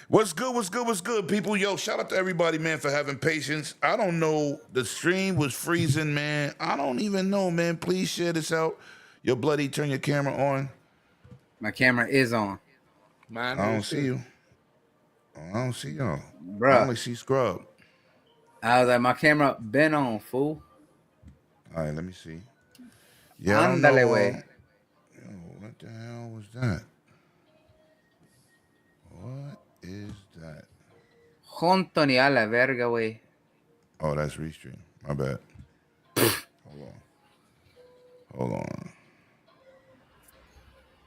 What's good? What's good? What's good, people? Yo, shout out to everybody, man, for having patience. I don't know. The stream was freezing, man. I don't even know, man. Please share this out. Yo, Bloody, turn your camera on. My camera is on. Mine I don't is see too. you. I don't see y'all. I Bruh. only see Scrub. I was like, my camera been on, fool. All right, let me see. Yeah, I don't Ándale, know. güey. Yo, what the hell was that? What is that? Junto ni a la verga, güey. Oh, that's Restream. My bad. Hold on.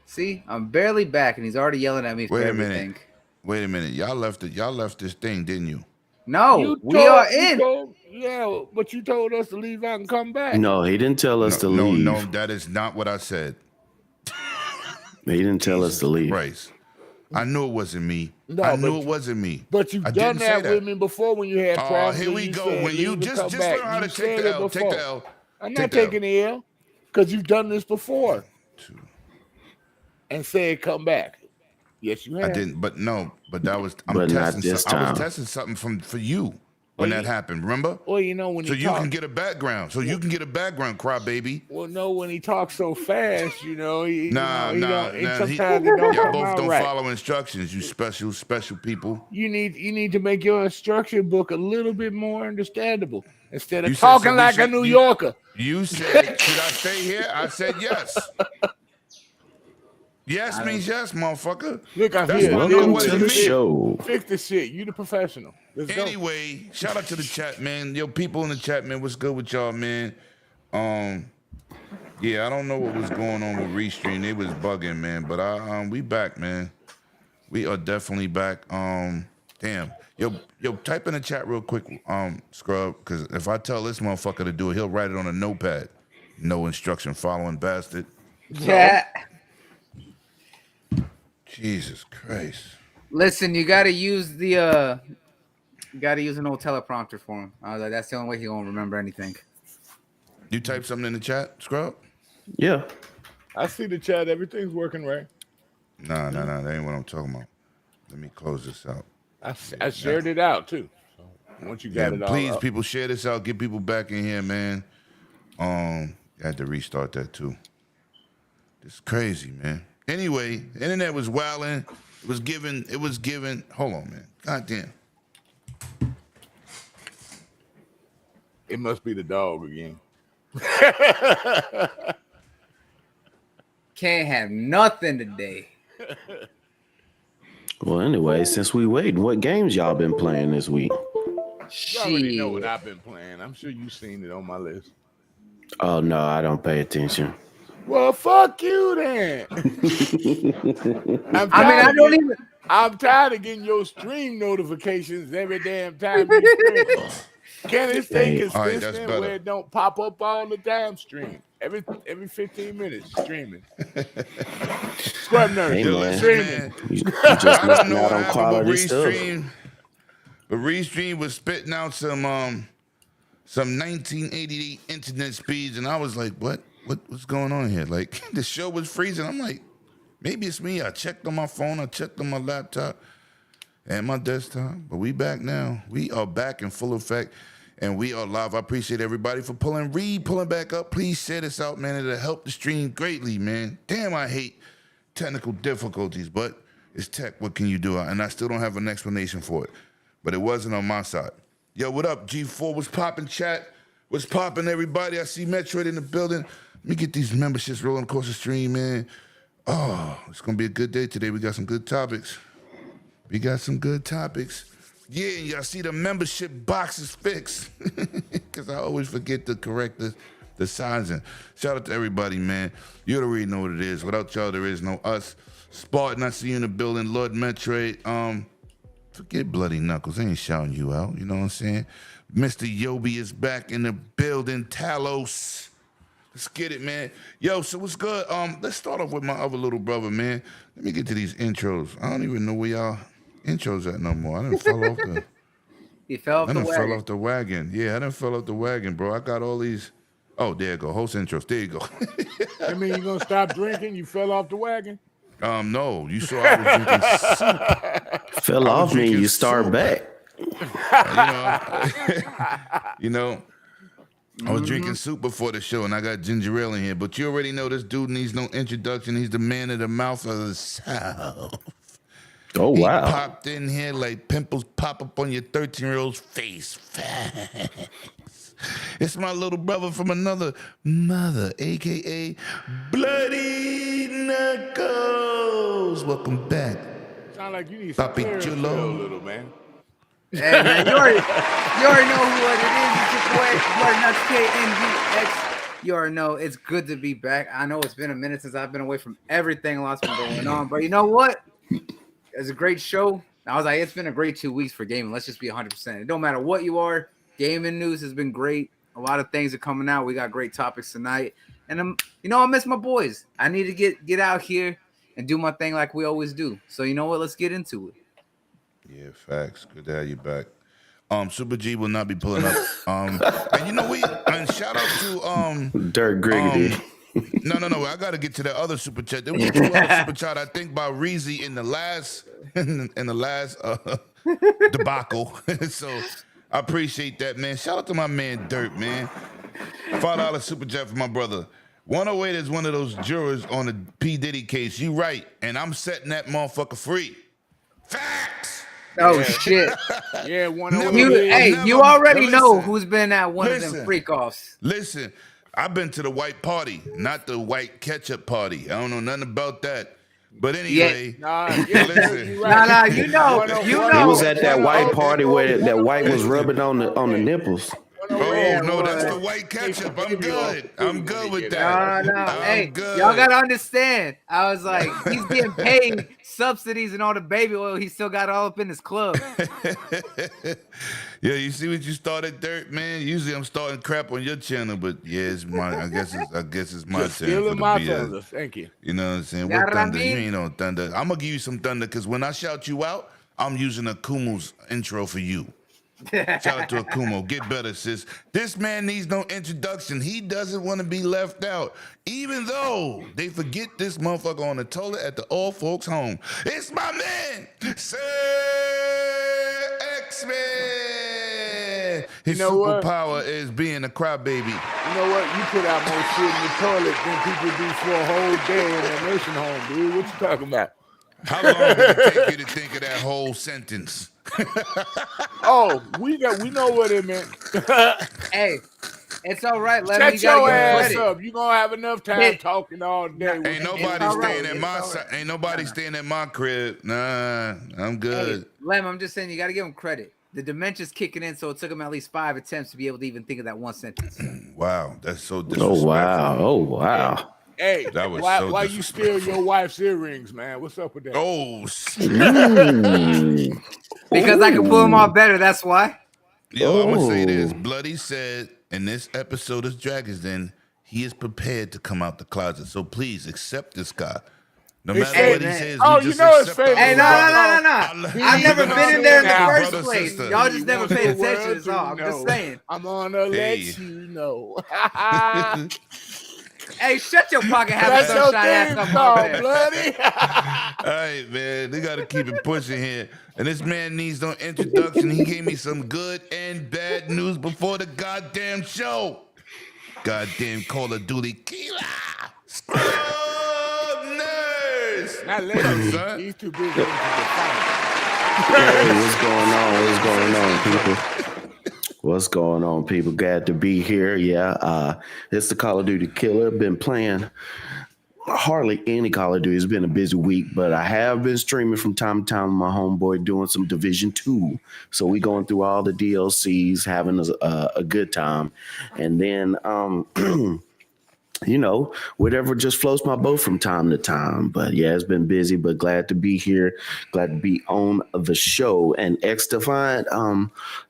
See, I'm barely back, and he's already yelling at me for Wait a everything. minute. Wait a minute. Y'all left this thing, didn't you? No, we are in. Yeah, but you told us to leave out and come back. No, he didn't tell us to leave. No, that is not what I said. He didn't tell us to leave. Christ. I knew it wasn't me. No, I knew but it wasn't me. But you've I done didn't say that with me before when you had Oh, problems. here and we you go. said When you leave and just come learn back. how to You take said the it L. Take before. the L. I'm Take not the L. taking the L because you've done this before and said come back. Yes, you have. I didn't, but no, but that was But not this I was time. testing something for you when that happened. Remember? Well, you know when So he you talks. can get a background. Crybaby. Well, no, when he talks so fast, you know, he, Nah. and sometimes it don't Y'all come both out don't right. follow instructions. You special people. You need to make your instruction book a little bit more understandable instead of You said talking so we like a should- New you- Yorker. You said, should I stay here? I said yes. Yes means yes, motherfucker. Look, I'm That's here. what I know Welcome what to it the means. show. Fix the shit. You the professional. Let's go. Anyway, shout out to the chat, man. Yo, people in the chat, man. What's good with y'all, man? Yeah, I don't know what was going on with Restream. They was bugging, man. But we back, man. We are definitely back. Damn. Yo, type in the chat real quick, Scrub, because if I tell this motherfucker to do it, he'll write it on a notepad. No instruction following bastard. Yeah. Jesus Christ. Listen, you gotta use the you gotta use an old teleprompter for him. I was like, that's the only way he won't remember anything. You type something in the chat, Scrub? Yeah. I see the chat. Everything's working right. Nah. That ain't what I'm talking about. Let me close this out. I shared it out too. So once you got it all please, up. people, share this out. Get people back in here, man. I had to restart that too. This is crazy, man. Anyway, the internet was wilding. It was given. Hold on, man. God damn. It must be the dog again. Can't have nothing today. Well, anyway, since we waiting, what games y'all been playing this week? You already know what Shit. I've been playing. I'm sure you've seen it on my list. Oh no, I don't pay attention. Well, fuck you then. I'm tired of getting your stream notifications every damn time you stream. Can it stay Hey, all right, that's consistent better. where it don't pop up all the time? Stream every 15 minutes. Streaming. Scrub nurse. Hey, man. Streaming. You just I don't missing know out what on happened quality with stuff. Restream, but Restream was spitting out some 1988 internet speeds, and I was like, what's going on here? Like the show was freezing. I'm like, maybe it's me. I checked on my phone, I checked on my laptop and my desktop, but we back now. We are back in full effect, and we are live. I appreciate everybody for pulling back up. Please share this out, man. It'll help the stream greatly, man. Damn, I hate technical difficulties, but it's tech. What can you do? And I still don't have an explanation for it, but it wasn't on my side. Yo, what up, G4? What's poppin', chat? What's poppin', everybody? I see Metroid in the building. Let me get these memberships rolling across the stream, man. Oh, it's gonna be a good day today. We got some good topics. Yeah, and y'all see the membership box is fixed. Because I always forget to correct the sizing. Shout out to everybody, man. You already know what it is. Without y'all, there is no us. Spartan, I see you in the building. Lord Metroid. Forget Bloody Knuckles. I ain't shouting you out. You know what I'm saying? Mr. Yobi is back in the building. Talos. Let's get it, man. Yo, so what's good? Let's start off with my other little brother, man. Let me get to these intros. I don't even know where y'all intros at no more. I done fell off the He fell off I the done wagon. fell off the wagon. Yeah, I done fell off the wagon, bro. I got all these. Oh, there you go. Host intros. There you go. I mean, you gonna stop drinking? You fell off the wagon. No, you saw I was drinking soup. Fell I was off me. drinking You start soup. back. You know, I was drinking soup before the show, and I got ginger ale in here. But you already know this dude needs no introduction. He's the man of the mouth of the South. Oh He wow. popped in here like pimples pop up on your 13-year-old's face. Facts. It's my little brother from another mother, a.k.a. Bloody Knuckles. Welcome back. Sound like you need some Papi clearance Chulo. there a little, man. Hey man, you already know what it is. It's your boy, Bloody Nuts KNVX. You already know it's good to be back. I know it's been a minute since I've been away from everything lots been going on, but you know what? It's a great show. I was like, it's been a great 2 weeks for gaming. Let's just be 100%. It don't matter what you are. Gaming news has been great. A lot of things are coming out. We got great topics tonight, and I miss my boys. I need to get out here and do my thing like we always do. So you know what? Let's get into it. Yeah, facts. Good to have you back. Super G will not be pulling up. And you know and shout out to Dirt Griggity. No. I gotta get to that other super chat. There was 2 other super chat, I think, by Reezy in the last debacle. So I appreciate that, man. Shout out to my man Dirt, man. $5 super chat for my brother. 108 is one of those jurors on the P. Diddy case. You right, and I'm setting that motherfucker free. Facts. Oh shit! Yeah, one Never- over You, there. hey, never- you already listen, know who's been at one of them listen. freak offs. Listen, I've been to the white party, not the white ketchup party. I don't know nothing about that. But anyway, Nah, listen. you right. Nah, you know. He was at that white party where that white was rubbing on the nipples. Oh Yeah, no, that's boy. the white ketchup. I'm good. I'm good with that. No. I'm Hey, good. y'all gotta understand. I was like, he's getting paid subsidies and all the baby oil. He still got all up in his club. Yeah, you see what you started, Dirt, man. Usually I'm starting crap on your channel, but yeah, it's mine. I guess it's my Just turn for stealing the my BS. thunder. Thank you. You know what I'm saying? Got What what I thunder? You mean? ain't no thunder. I'm gonna give you some thunder because when I shout you out, I'm using a Kumo's intro for you. Shout out to Akumo. Get better, sis. This man needs no introduction. He doesn't want to be left out. Even though they forget this motherfucker on the toilet at the old folks' home. It's my man, Sir X-Man. His You know what? superpower is being a crybaby. You know what? You put out more shit in the toilet than people do for a whole day in a nursing home, dude. What you talking about? How long did it take you to think of that whole sentence? Oh, we know what it meant. Hey, it's all right. Let me Shut your ass credit. up. You gonna have enough time Hey. talking all day. Ain't nobody all right. staying at It's my all right. ain't nobody staying at my crib. Nah, I'm Hey, good. Lem, I'm just saying you got to give him credit. The dementia's kicking in, so it took him at least 5 attempts to be able to even think of that one sentence. Wow, that's so disrespectful. Oh wow. Oh wow. Hey, That was why, so why you steal your wife's earrings, man? What's up with that? Oh, Because I can pull him off better, that's why. yo, I'm gonna say this. Oh. Bloody said in this episode of Dragon's Den, he is prepared to come out the closet. So please accept this guy. No matter Hey, what he man. says, Oh, we you just know it's accept fake. our Hey, brother. no. I've He's never gonna been in sit there in the down, first brother, place. sister. Y'all just never Want paid the attention. world That's to all. I'm just know. saying. I'm gonna Hey. let you know. Hey, shut your pocket half That's your sunshine ass thing, up over dog, there. bloody. All right, man. They got to keep it pushing here. And this man needs no introduction. He gave me some good and bad news before the goddamn show. Goddamn Call of Duty killer. Scrub nurse. Not What up, letting son? He's too busy into the fight. Hey, what's going on? What's going on, people? What's going on, people? Glad to be here. Yeah, it's the Call of Duty Killer. Been playing hardly any Call of Duty. It's been a busy week, but I have been streaming from time to time with my homeboy doing some Division 2. So we going through all the DLCs, having a good time. And then, you know, whatever just floats my boat from time to time. But yeah, it's been busy, but glad to be here. Glad to be on the show. And X-Defiant,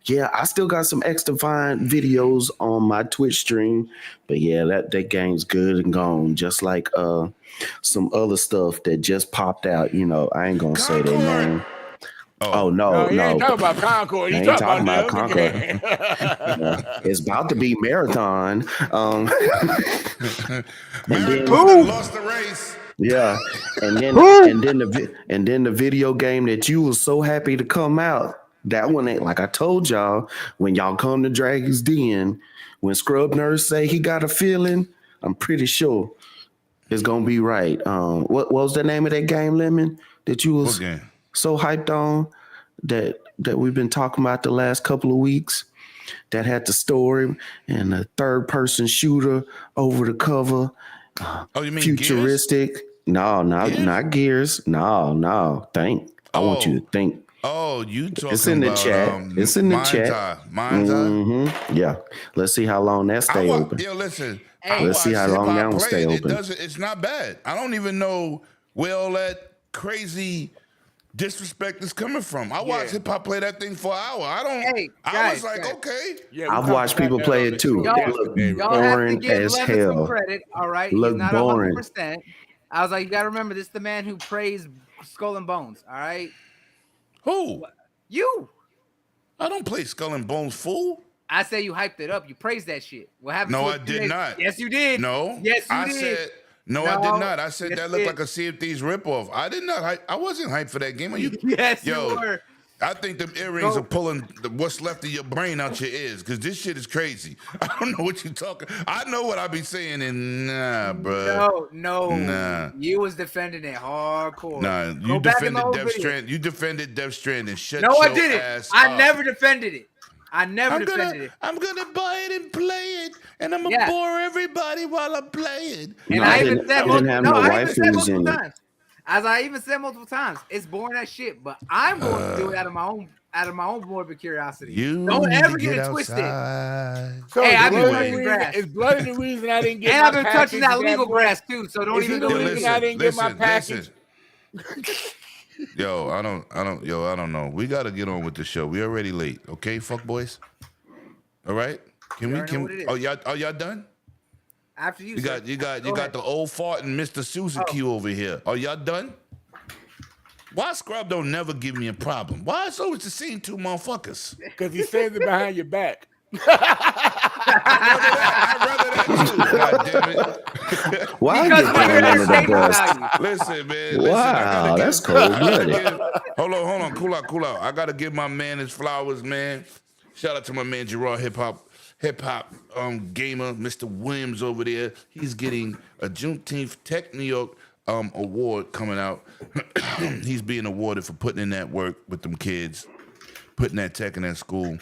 yeah, I still got some X-Defiant videos on my Twitch stream. But yeah, that game's good and gone. Just like some other stuff that just popped out. You know, I ain't gonna say their Concord. name. Oh no, You ain't no. talking about Concord. You I ain't talking talking about about the other game. It's about to be marathon. Man, then- brother lost the race. Yeah, and then the video game that you was so happy to come out. That one ain't like I told y'all when y'all come to Dragon's Den. When Scrub Nurse say he got a feeling, I'm pretty sure it's gonna be right. What was the name of that game, Lemon? That you was Okay. so hyped on that we've been talking about the last couple of weeks. That had the story and a third person shooter over the cover. Oh, you mean Gears? Futuristic. No, Gears? not Gears. No. I want you to think. Oh, you talking It's in the about chat. It's in the Mind's chat. Eye. Mind's Eye. Yeah. Let's see how long that stay open. Yo, listen. Hey. I Let's see how watched long hip-hop that one play stay it. open. It's not bad. I don't even know where all that crazy disrespect is coming from. I watched hip hop play that thing for an hour. Hey, I guys, was like, guys. okay. Yeah, we I've talked watched about people that play on it the too. show It Y'all, look yesterday. y'all have to boring give as Lemon some hell. credit. All right, Look he's not boring. 100%. I was like, you gotta remember, this is the man who praised Skull and Bones. All right, Who? you. I don't play Skull and Bones, fool. I say you hyped it up. You praised that shit. What happened? No, to I it 2 did days? not. Yes, you did. No. Yes, you I did. said no, I No. did not. I said Yes, that you looked did. like a Sea of Thieves ripoff. I did not hype. I wasn't hyped for that game. Are you? Yes, Yo, you were. I think them earrings Go. are pulling what's left of your brain out your ears because this shit is crazy. I don't know what you talking. I know what I be saying, and nah, bro. No. Nah. You was defending it hardcore. Nah, Go you back in the defended old Death video. Strand. You defended Death Stranding. Shut No, your I didn't. ass I up. never defended it. I never defended it. I'm gonna buy it and play it, and I'm gonna Yeah. bore everybody while I play it. And No, I it even didn't- said it didn't have no I even said waifus multiple in it. times. As I even said multiple times, it's boring as shit. But I'm going to do it out of my own morbid curiosity. You Don't need ever to get get it twisted. outside. So Hey, is I've been blood touching the grass. reason, is blood the reason I didn't get And my I've been touching that package legal boy? grass too. So don't Is he even the go Yo, reason in. I didn't get my package? Yo, I don't know. We gotta get on with the show. We already late. Okay, fuck boys. All right. Can You we? already know what it is. Y'all done? After you, You sir. got you Go got ahead. the old fart and Mr. Suzuki over here. Are y'all done? Why Scrub don't never give me a problem? Why it's always the same two motherfuckers? Because he says it behind your back. I'd rather that too. God damn it. Because Why you we're get thrown under the entertainment bus? value. Listen, man. Wow, listen, I gotta that's give, I gotta cold-blooded. give- Hold on. Cool out. I gotta give my man his flowers, man. Shout out to my man Gerard Hip Hop gamer, Mr. Williams over there. He's getting a Juneteenth Tech New York award coming out. He's being awarded for putting in that work with them kids, putting that tech in that school.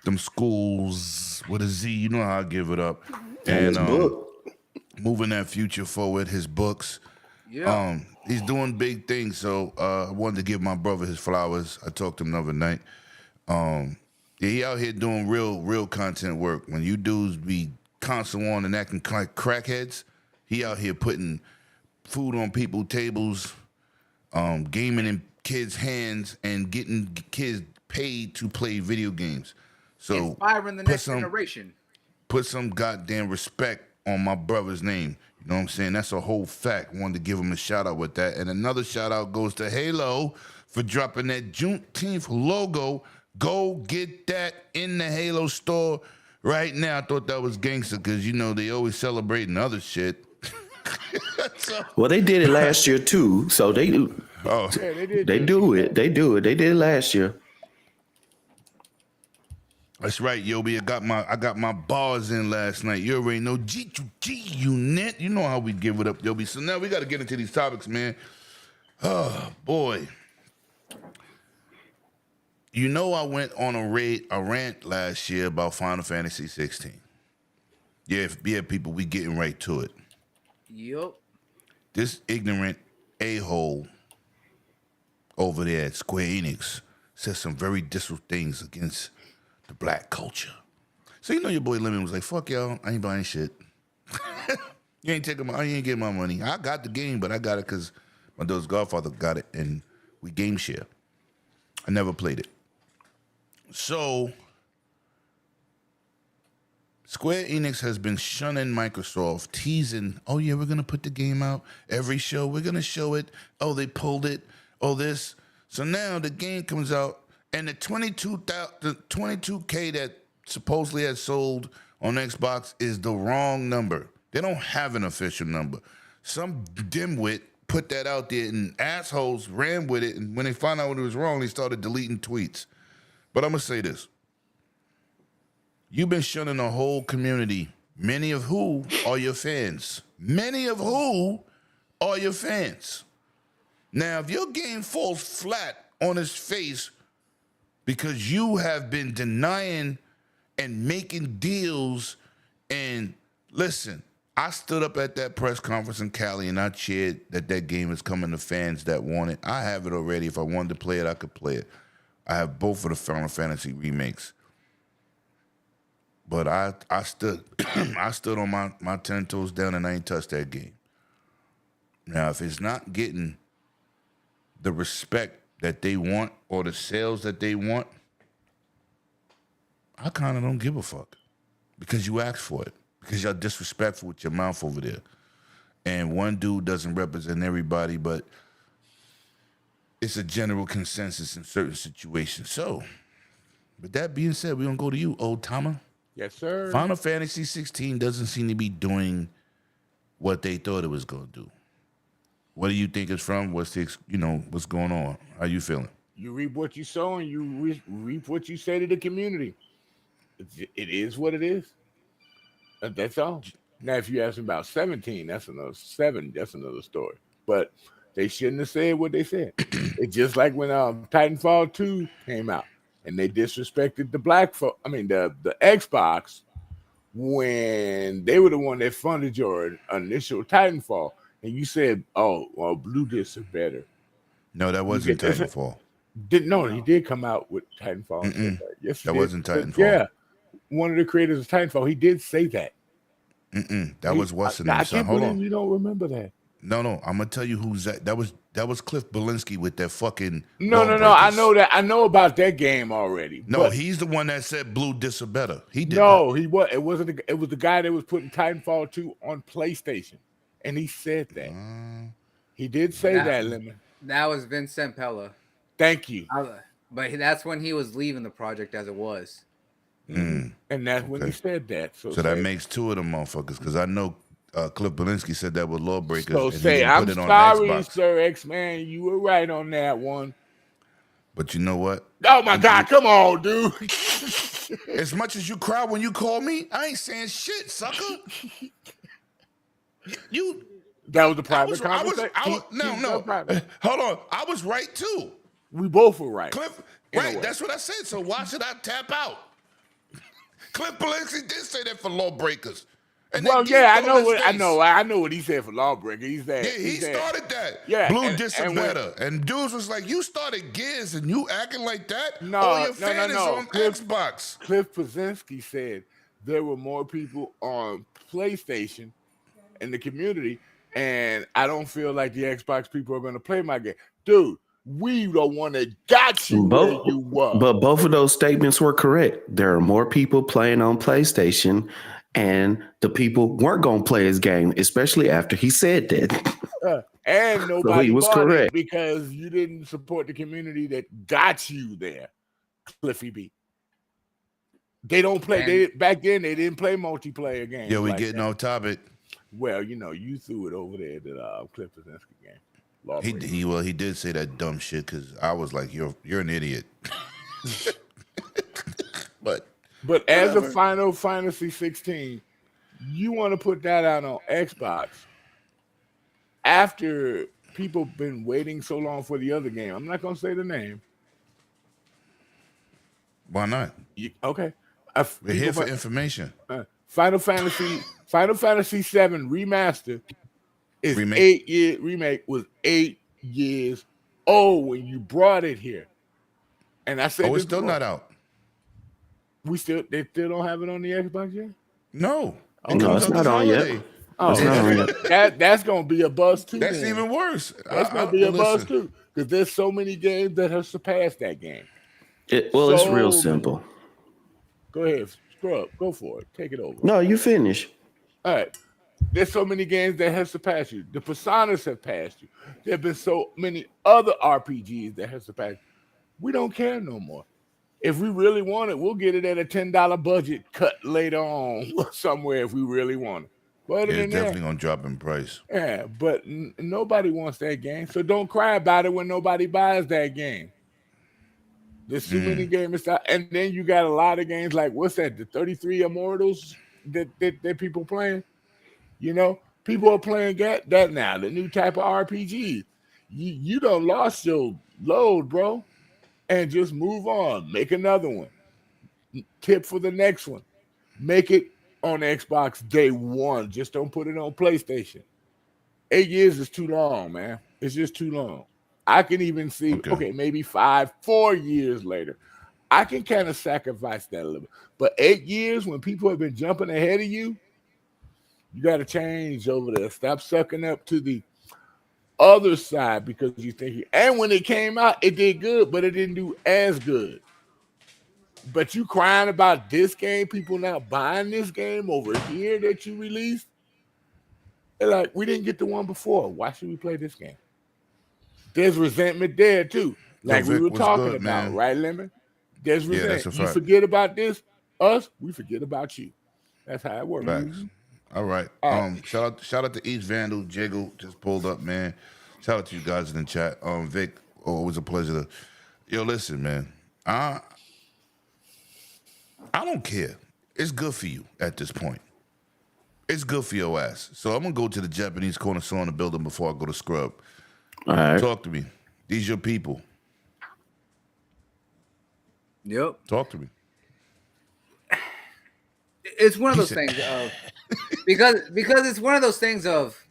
Them schools with a Z, you know how I give it up. And his book. Moving that future forward, his books. Yeah. He's doing big things, so I wanted to give my brother his flowers. I talked to him the other night. Yeah, he out here doing real content work. When you dudes be constant on and acting like crackheads, he out here putting food on people's tables, gaming in kids' hands, and getting kids paid to play video games. So Inspiring the put next some- generation. put some goddamn respect on my brother's name. You know what I'm saying? That's a whole fact. Wanted to give him a shout out with that. And another shout out goes to Halo for dropping that Juneteenth logo. Go get that in the Halo store right now. I thought that was gangster because, you know, they always celebrating other shit. Well, they did it last year too, so they do. Oh, Yeah, they did. They do it. They do it. They did it last year. that's right, Yobi. I got my bars in last night. You already know G2G unit. You know how we give it up, Yobi. So now we got to get into these topics, man. Oh boy. You know I went on a rant last year about Final Fantasy 16. Yeah, people, we getting right to it. Yup. This ignorant a-hole over there at Square Enix said some very disrespectful things against the black culture. So you know your boy Lemon was like, fuck y'all, I ain't buying shit. You ain't getting my money. I got the game, but I got it because my daughter's godfather got it, and we game share. I never played it. So Square Enix has been shunning Microsoft, teasing, oh yeah, we're going to put the game out every show. We're going to show it. Oh, they pulled it. Oh, this. So now the game comes out, and the 22K that supposedly has sold on Xbox is the wrong number. They don't have an official number. some dimwit put that out there, and assholes ran with it. And when they found out what it was wrong, they started deleting tweets. But I'm gonna say this: you've been shunning a whole community, many of who are your fans. Many of who are your fans. Now, if your game falls flat on its face because you have been denying and making deals, and listen, I stood up at that press conference in Cali and I cheered that game is coming to fans that want it. I have it already. If I wanted to play it, I could play it. I have both of the Final Fantasy remakes. But I stood I stood on my 10 toes down and I ain't touched that game. Now, if it's not getting the respect that they want or the sales that they want, I kind of don't give a fuck because you asked for it, because y'all disrespectful with your mouth over there. And one dude doesn't represent everybody, but it's a general consensus in certain situations. So, with that being said, we're going to go to you, old timer. Yes, sir. Final Fantasy 16 doesn't seem to be doing what they thought it was going to do. What do you think it's from? What's what's going on? How you feeling? You reap what you sow, and you reap what you say to the community. It is what it is. That's all. Now, if you ask me about 17, that's another story. But they shouldn't have said what they said. It's just like when Titanfall 2 came out, and they disrespected the the Xbox when they were the one that funded your initial Titanfall. And you said, "Oh, well, Blue Discs are better." No, that wasn't Titanfall. He did come out with Titanfall. Yes, that wasn't Titanfall. Yeah, one of the creators of Titanfall. He did say that. That was what's in I the can't Hold believe on. you don't remember that. No, I'm gonna tell you who's that. That was Cliff Belinsky with that fucking. No. I know that. I know about that game already. No, he's the one that said Blue Discs are better. He did. No, he was. It wasn't. It was the guy that was putting Titanfall 2 on PlayStation. And he said that. He did say that, Lemon. That was Vincent Pella. Thank you. But that's when he was leaving the project as it was. And that's when he said that. So that makes two of them motherfuckers, because I know Cliff Belinsky said that with Lawbreakers. So and say, he I'm put it on sorry, Xbox. Sir X-Man. You were right on that one. But you know what? Oh, my God. Come on, dude. As much as you cry when you call me, I ain't saying shit, sucker. That was a private conversation. No. Hold on. I was right too. We both were right. Cliff, right? That's what I said. So why should I tap out? Cliff Belinsky did say that for Lawbreakers. I know what he said for Lawbreaker. He started that. Yeah, Blue Discs are better. And dudes was like, you started Gears and you acting like that? No, your fan is on Xbox. Cliff Belinsky said there were more people on PlayStation in the community, and I don't feel like the Xbox people are going to play my game. Dude, we the one that got you where you were. But both of those statements were correct. There are more people playing on PlayStation, and the people weren't going to play his game, especially after he said that. And nobody was bought correct it because you didn't support the community that got you there, Cliffy B. They don't play. Back then, they didn't play multiplayer games. Yeah, we getting off topic. Well, you threw it over there to the Cliff Belinsky game. He did say that dumb shit because I was like, you're an idiot. But as a Final Fantasy 16, you want to put that out on Xbox after people been waiting so long for the other game. I'm not gonna say the name. Why not? Okay. We're here for information. Final Fantasy 7 remaster is 8 year remake was 8 years old when you brought it here. And I said, it's still not out. They still don't have it on the Xbox yet? No. No, it's not on yet. That's gonna be a buzz too. That's even worse. That's gonna be a buzz too, because there's so many games that have surpassed that game. It's real simple. Go ahead, screw up. Go for it. Take it over. No, you finish. All right. There's so many games that have surpassed you. The Personas have passed you. There have been so many other RPGs that have surpassed you. We don't care no more. If we really want it, we'll get it at a $10 budget cut later on somewhere if we really want it. But other Yeah, than it's that, definitely gonna drop in price. yeah, but nobody wants that game. So don't cry about it when nobody buys that game. There's too many games, and then you got a lot of games like what's that? The 33 Immortals that people playing. You know, people are playing that now. The new type of RPG. You don't lost your load, bro, and just move on. Make another one. Tip for the next one. Make it on Xbox day one. Just don't put it on PlayStation. 8 years is too long, man. It's just too long. I can even see, Okay. okay, maybe 4 years later. I can kind of sacrifice that a little bit. But 8 years when people have been jumping ahead of you, you got to change over there. Stop sucking up to the other side because you think and when it came out, it did good, but it didn't do as good. But you crying about this game, people not buying this game over here that you released. They're like, we didn't get the one before. Why should we play this game? There's resentment there too. Yo, Like we Vic, were what's talking good, about, man? right, Lemon? There's Yeah, that's a resentment. You fact. forget about this, us, we forget about you. That's how it works. Facts. All right. All right. Shout out to East Vandal, Jiggle just pulled up, man. Shout out to you guys in the chat. Vic, always a pleasure to. Yo, listen, man. I don't care. It's good for you at this point. It's good for your ass. So I'm gonna go to the Japanese corner store in the building before I go to Scrub. All right. Talk to me. These your people. Yep. Talk to me. It's one of He those said- things of because it's one of those things of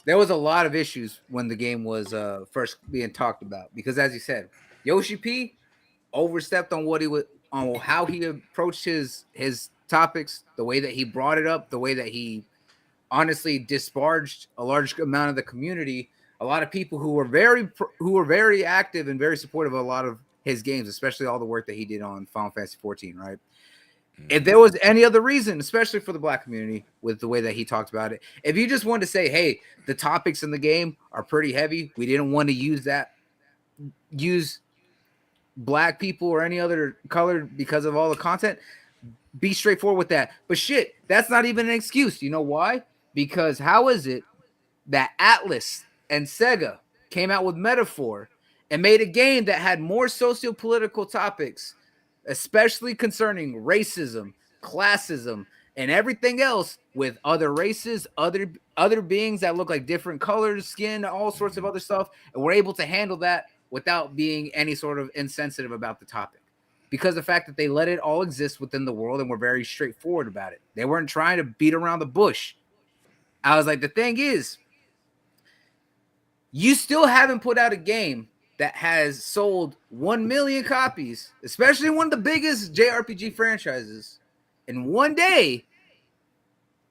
there was a lot of issues when the game was first being talked about because as you said, Yoshi P overstepped on what he would on how he approached his topics, the way that he brought it up, the way that he honestly disparaged a large amount of the community, a lot of people who were very active and very supportive of a lot of his games, especially all the work that he did on Final Fantasy 14, right? If there was any other reason, especially for the black community, with the way that he talked about it, if you just wanted to say, hey, the topics in the game are pretty heavy, we didn't want to use black people or any other color because of all the content, be straightforward with that. But shit, that's not even an excuse. You know why? Because how is it that Atlas and Sega came out with Metaphor and made a game that had more socio-political topics, especially concerning racism, classism, and everything else with other races, other beings that look like different colors, skin, all sorts of other stuff, and we're able to handle that without being any sort of insensitive about the topic. Because the fact that they let it all exist within the world and were very straightforward about it. They weren't trying to beat around the bush. I was like, the thing is, you still haven't put out a game that has sold 1 million copies, especially one of the biggest JRPG franchises, in one day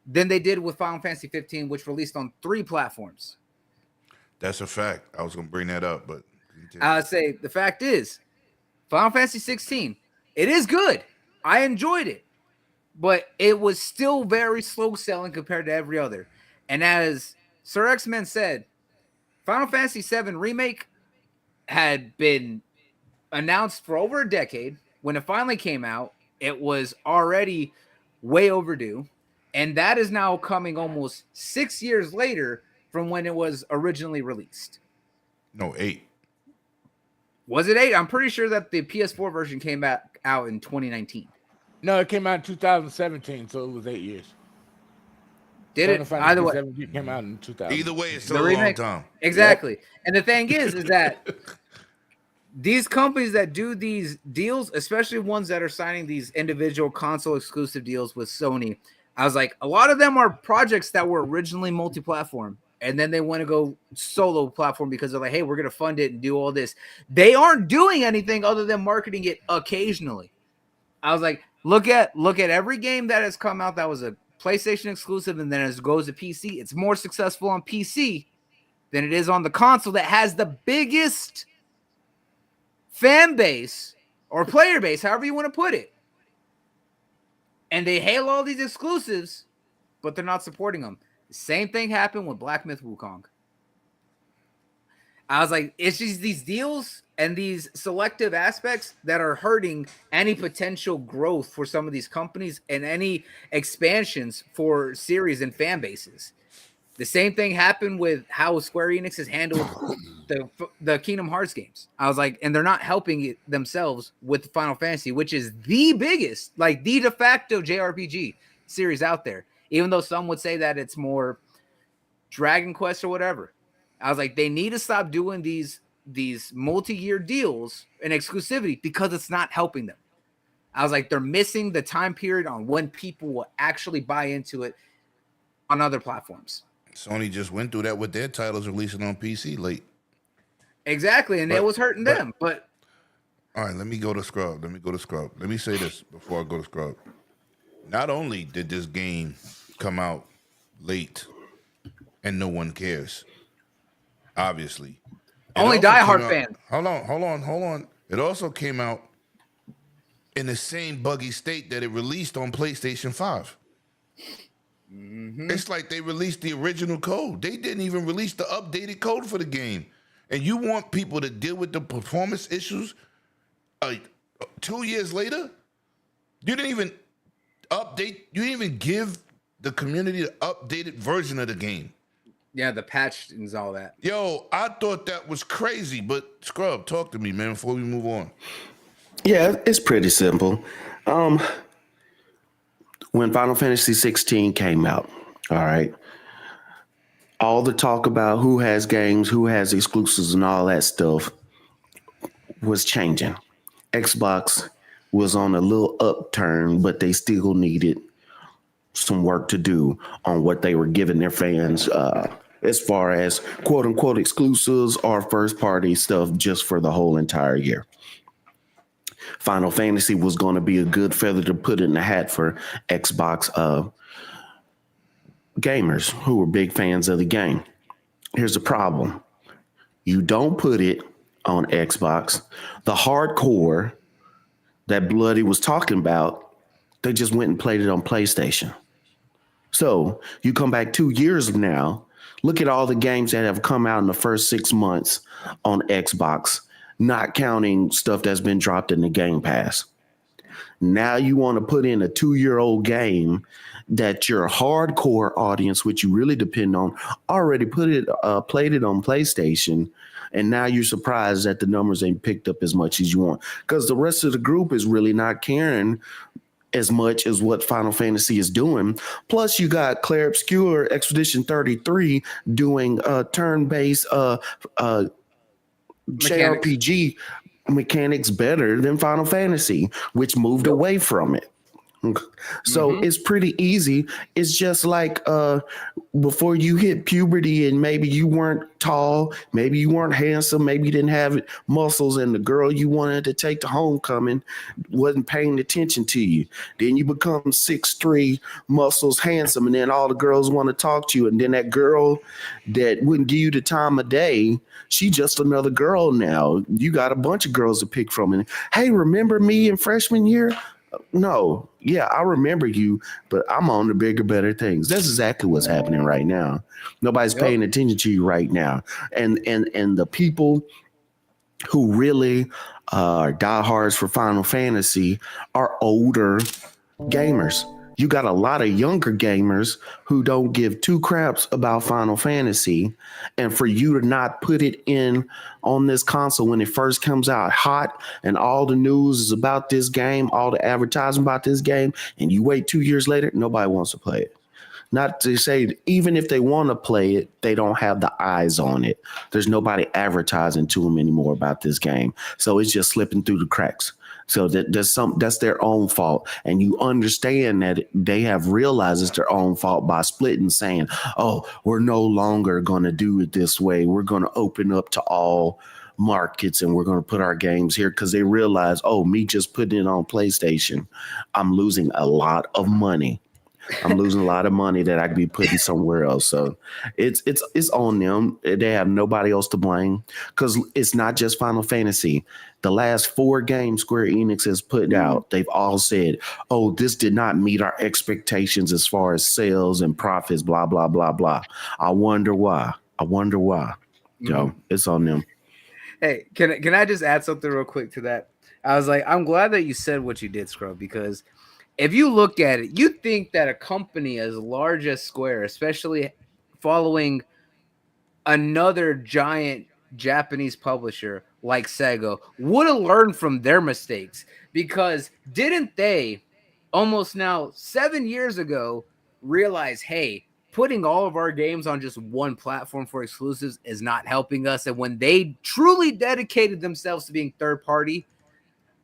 than they did with Final Fantasy 15, which released on 3 platforms. That's a fact. I was gonna bring that up, but I would say the fact is, Final Fantasy 16, it is good. I enjoyed it, but it was still very slow selling compared to every other. And as Sir X-Men said, Final Fantasy 7 Remake had been announced for over a decade. When it finally came out, it was already way overdue. And that is now coming almost 6 years later from when it was originally released. no 8. Was it 8? I'm pretty sure that the PS4 version came out in 2019. No, it came out in 2017, so it was 8 years. Did Final it? Fantasy Either way. 17 came out in 2000. Either way, it's The still a long remake. time. Exactly. And the thing is that these companies that do these deals, especially ones that are signing these individual console exclusive deals with Sony, I was like, a lot of them are projects that were originally multi-platform. And then they want to go solo platform because they're like, hey, we're going to fund it and do all this. They aren't doing anything other than marketing it occasionally. I was like, look at every game that has come out that was a PlayStation exclusive and then as it goes to PC, it's more successful on PC than it is on the console that has the biggest fan base or player base, however you want to put it. And they hail all these exclusives, but they're not supporting them. The same thing happened with Black Myth Wukong. I was like, it's just these deals and these selective aspects that are hurting any potential growth for some of these companies and any expansions for series and fan bases. The same thing happened with how Square Enix has handled the Kingdom Hearts games. I was like, and they're not helping it themselves with Final Fantasy, which is the biggest, like the de facto JRPG series out there. Even though some would say that it's more Dragon Quest or whatever. I was like, they need to stop doing these multi-year deals and exclusivity because it's not helping them. I was like, they're missing the time period on when people will actually buy into it on other platforms. Sony just went through that with their titles releasing on PC late. Exactly, and it was hurting them. But all right, let me go to Scrub. Let me say this before I go to Scrub. Not only did this game come out late and no one cares, obviously. Only diehard fans. Hold on. It also came out in the same buggy state that it released on PlayStation 5. Mm-hmm. It's like they released the original code. They didn't even release the updated code for the game. And you want people to deal with the performance issues 2 years later? You didn't even update. You didn't even give the community the updated version of the game. Yeah, the patch and all that. Yo, I thought that was crazy. But Scrub, talk to me, man, before we move on. Yeah, it's pretty simple. When Final Fantasy 16 came out, all right, all the talk about who has games, who has exclusives and all that stuff was changing. Xbox was on a little upturn, but they still needed some work to do on what they were giving their fans as far as quote unquote exclusives or first party stuff just for the whole entire year. Final Fantasy was going to be a good feather to put in the hat for Xbox gamers who were big fans of the game. Here's the problem. You don't put it on Xbox. The hardcore that Bloody was talking about, they just went and played it on PlayStation. So you come back 2 years from now, look at all the games that have come out in the first 6 months on Xbox, not counting stuff that's been dropped in the Game Pass. Now you want to put in a 2-year-old game that your hardcore audience, which you really depend on, already played it on PlayStation, and now you're surprised that the numbers ain't picked up as much as you want because the rest of the group is really not caring as much as what Final Fantasy is doing. Plus, you got Claire Obscure Expedition 33 doing turn-based JRPG mechanics better than Final Fantasy, which moved away from it. So it's pretty easy. It's just like before you hit puberty and maybe you weren't tall, maybe you weren't handsome, maybe you didn't have muscles, and the girl you wanted to take to homecoming wasn't paying attention to you. Then you become 6'3", muscles, handsome, and then all the girls want to talk to you. And then that girl that wouldn't give you the time of day, she just another girl now. You got a bunch of girls to pick from. And hey, remember me in freshman year? No, yeah, I remember you, but I'm on the bigger, better things. That's exactly what's happening right now. Nobody's paying attention to you right now. And the people who really are diehards for Final Fantasy are older gamers. You got a lot of younger gamers who don't give two craps about Final Fantasy. And for you to not put it in on this console when it first comes out hot and all the news is about this game, all the advertising about this game, and you wait 2 years later, nobody wants to play it. Not to say even if they want to play it, they don't have the eyes on it. There's nobody advertising to them anymore about this game. So it's just slipping through the cracks. So that's their own fault. And you understand that they have realized it's their own fault by splitting, saying, oh, we're no longer going to do it this way. We're going to open up to all markets and we're going to put our games here, because they realize, oh, me just putting it on PlayStation, I'm losing a lot of money. I'm losing a lot of money that I could be putting somewhere else. So it's on them. They have nobody else to blame, because it's not just Final Fantasy. The last 4 games Square Enix has put out, they've all said, oh, this did not meet our expectations as far as sales and profits, blah, blah, blah, blah. I wonder why. Yo, it's on them. Hey, can I just add something real quick to that? I was like, I'm glad that you said what you did, Scrub, because if you look at it, you think that a company as large as Square, especially following another giant Japanese publisher like Sega, would have learned from their mistakes, because didn't they almost now 7 years ago realize, hey, putting all of our games on just one platform for exclusives is not helping us? And when they truly dedicated themselves to being third party,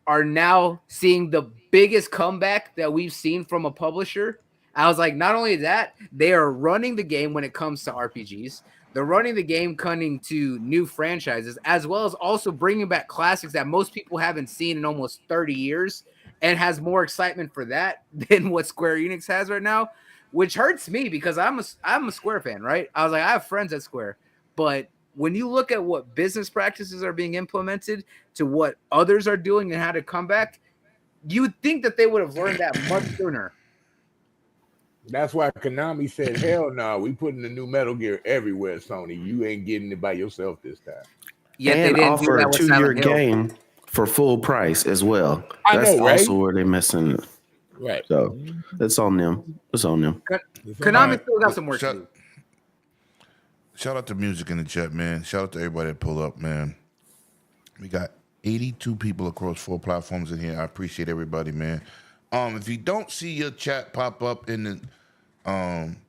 are now seeing the biggest comeback that we've seen from a publisher. I was like, not only that, they are running the game when it comes to RPGs. They're running the game coming to new franchises, as well as also bringing back classics that most people haven't seen in almost 30 years, and has more excitement for that than what Square Enix has right now, which hurts me because I'm a Square fan, right? I was like, I have friends at Square, but when you look at what business practices are being implemented to what others are doing and how to come back, you would think that they would have learned that much sooner. That's why Konami said, "Hell no, we putting the new Metal Gear everywhere, Sony. You ain't getting it by yourself this time." Yet And they didn't do offer that a with 2-year Silent Hill. game for full price as well. I That's know, right? also where they're missing it. Right. So it's on them. It's on them. Konami Alright, still got some work to shout- do. Shout out to music in the chat, man. Shout out to everybody that pull up, man. We got 82 people across 4 platforms in here. I appreciate everybody, man. If you don't see your chat pop up in the,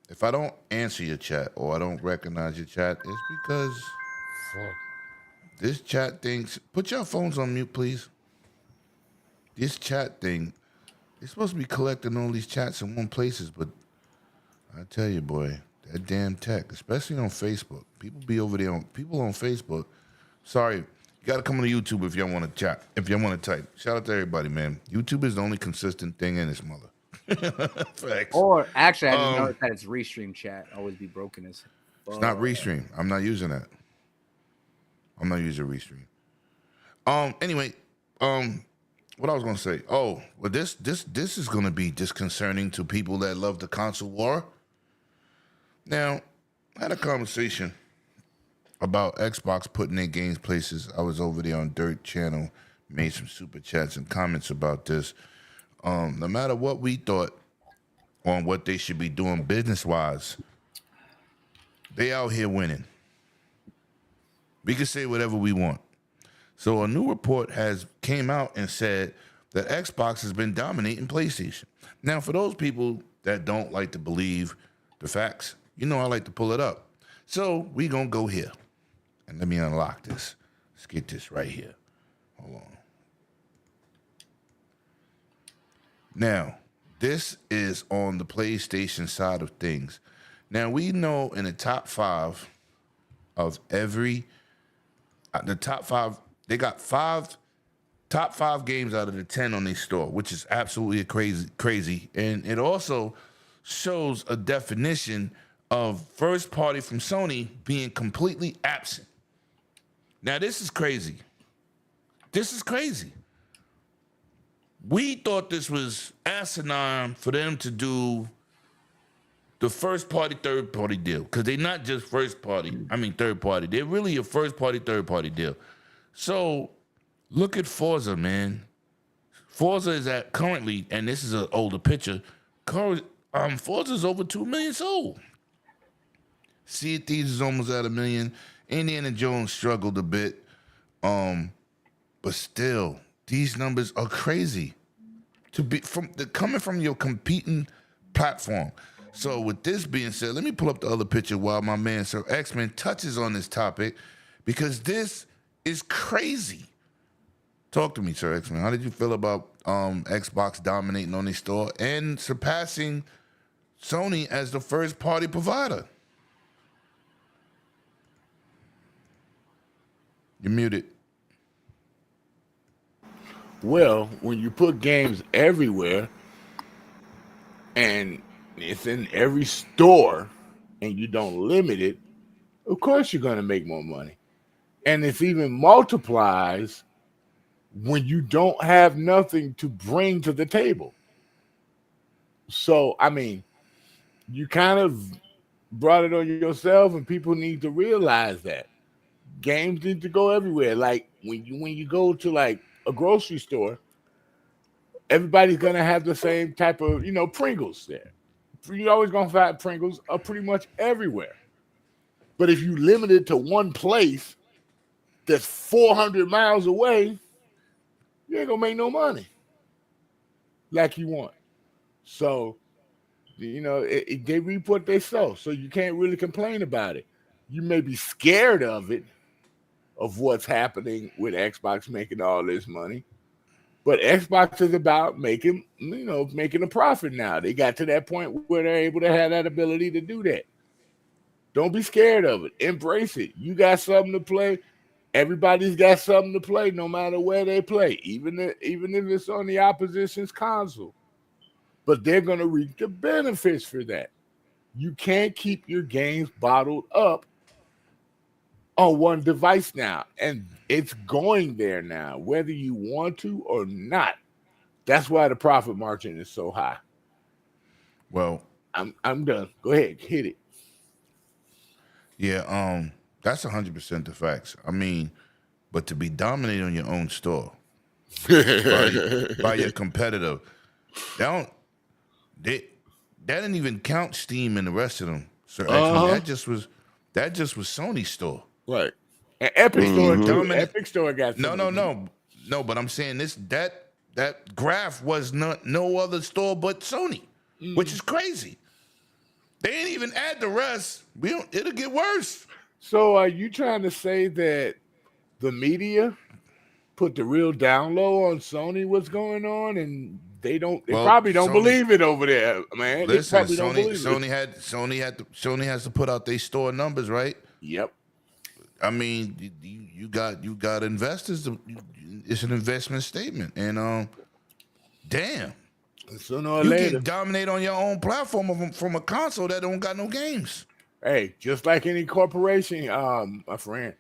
if I don't answer your chat or I don't recognize your chat, it's because this chat thing. Put your phones on mute, please. This chat thing, it's supposed to be collecting all these chats in one places, but I tell you, boy, that damn tech, especially on Facebook. People be over there people on Facebook. Sorry, you got to come on to YouTube if y'all want to chat, if y'all want to type. Shout out to everybody, man. YouTube is the only consistent thing in its mother. Facts. Or actually, I just noticed that it's restream chat always be broken as fuck. It's not Restream. I'm not using that. I'm not using Restream. Anyway, what I was gonna say. Oh, well, this is gonna be disconcerting to people that love the console war. Now, I had a conversation about Xbox putting their games places. I was over there on Dirt Channel, made some super chats and comments about this. No matter what we thought on what they should be doing business-wise, they out here winning. We can say whatever we want. So a new report came out and said that Xbox has been dominating PlayStation. Now, for those people that don't like to believe the facts, you know I like to pull it up. So we gonna go here. And let me unlock this. Let's get this right here. Hold on. Now, this is on the PlayStation side of things. Now, we know in the top 5 of every, the top 5, they got top 5 games out of the 10 on their store, which is absolutely crazy. And it also shows a definition of first party from Sony being completely absent. Now, this is crazy. This is crazy. We thought this was asinine for them to do the first party, third party deal, because they're not just third party. They're really a first party, third party deal. So look at Forza, man. Forza is at currently, and this is an older picture, Forza is over 2 million sold. Sea of Thieves is almost at 1 million. Indiana Jones struggled a bit. But still, these numbers are crazy. Coming from your competing platform. So with this being said, let me pull up the other picture while my man Sir X-Men touches on this topic, because this is crazy. Talk to me, Sir X-Men. How did you feel about Xbox dominating on their store and surpassing Sony as the first party provider? You're muted. Well, when you put games everywhere and it's in every store and you don't limit it, of course you're going to make more money. And it's even multiplies when you don't have nothing to bring to the table. So, I mean, you kind of brought it on yourself, and people need to realize that. games need to go everywhere. Like when you go to like a grocery store, everybody's gonna have the same type of Pringles there. You're always gonna find Pringles are pretty much everywhere. But if you limit it to one place that's 400 miles away, you ain't gonna make no money like you want. So, they reap what they sow. So you can't really complain about it. You may be scared of it, of what's happening with Xbox making all this money. But Xbox is about making a profit now. They got to that point where they're able to have that ability to do that. Don't be scared of it. Embrace it. You got something to play. Everybody's got something to play, no matter where they play, even if it's on the opposition's console. But they're going to reap the benefits for that. You can't keep your games bottled up on one device now, and it's going there now, whether you want to or not. That's why the profit margin is so high. Well, I'm done. Go ahead, hit it. Yeah, that's 100% the facts. I mean, but to be dominated on your own store by your competitor, that didn't even count Steam and the rest of them. So actually, that just was Sony's store. Right. And Epic Store too. Epic Store got no. But I'm saying that graph was no other store but Sony, which is crazy. They ain't even add the rest. It'll get worse. So are you trying to say that the media put the real down low on Sony what's going on, and they probably don't believe it over there, man? Listen, Sony has to put out their store numbers, right? Yep. I mean, you got investors. It's an investment statement, and damn. Sooner or you later, can dominate on your own platform from a console that don't got no games. Hey, just like any corporation, my friend,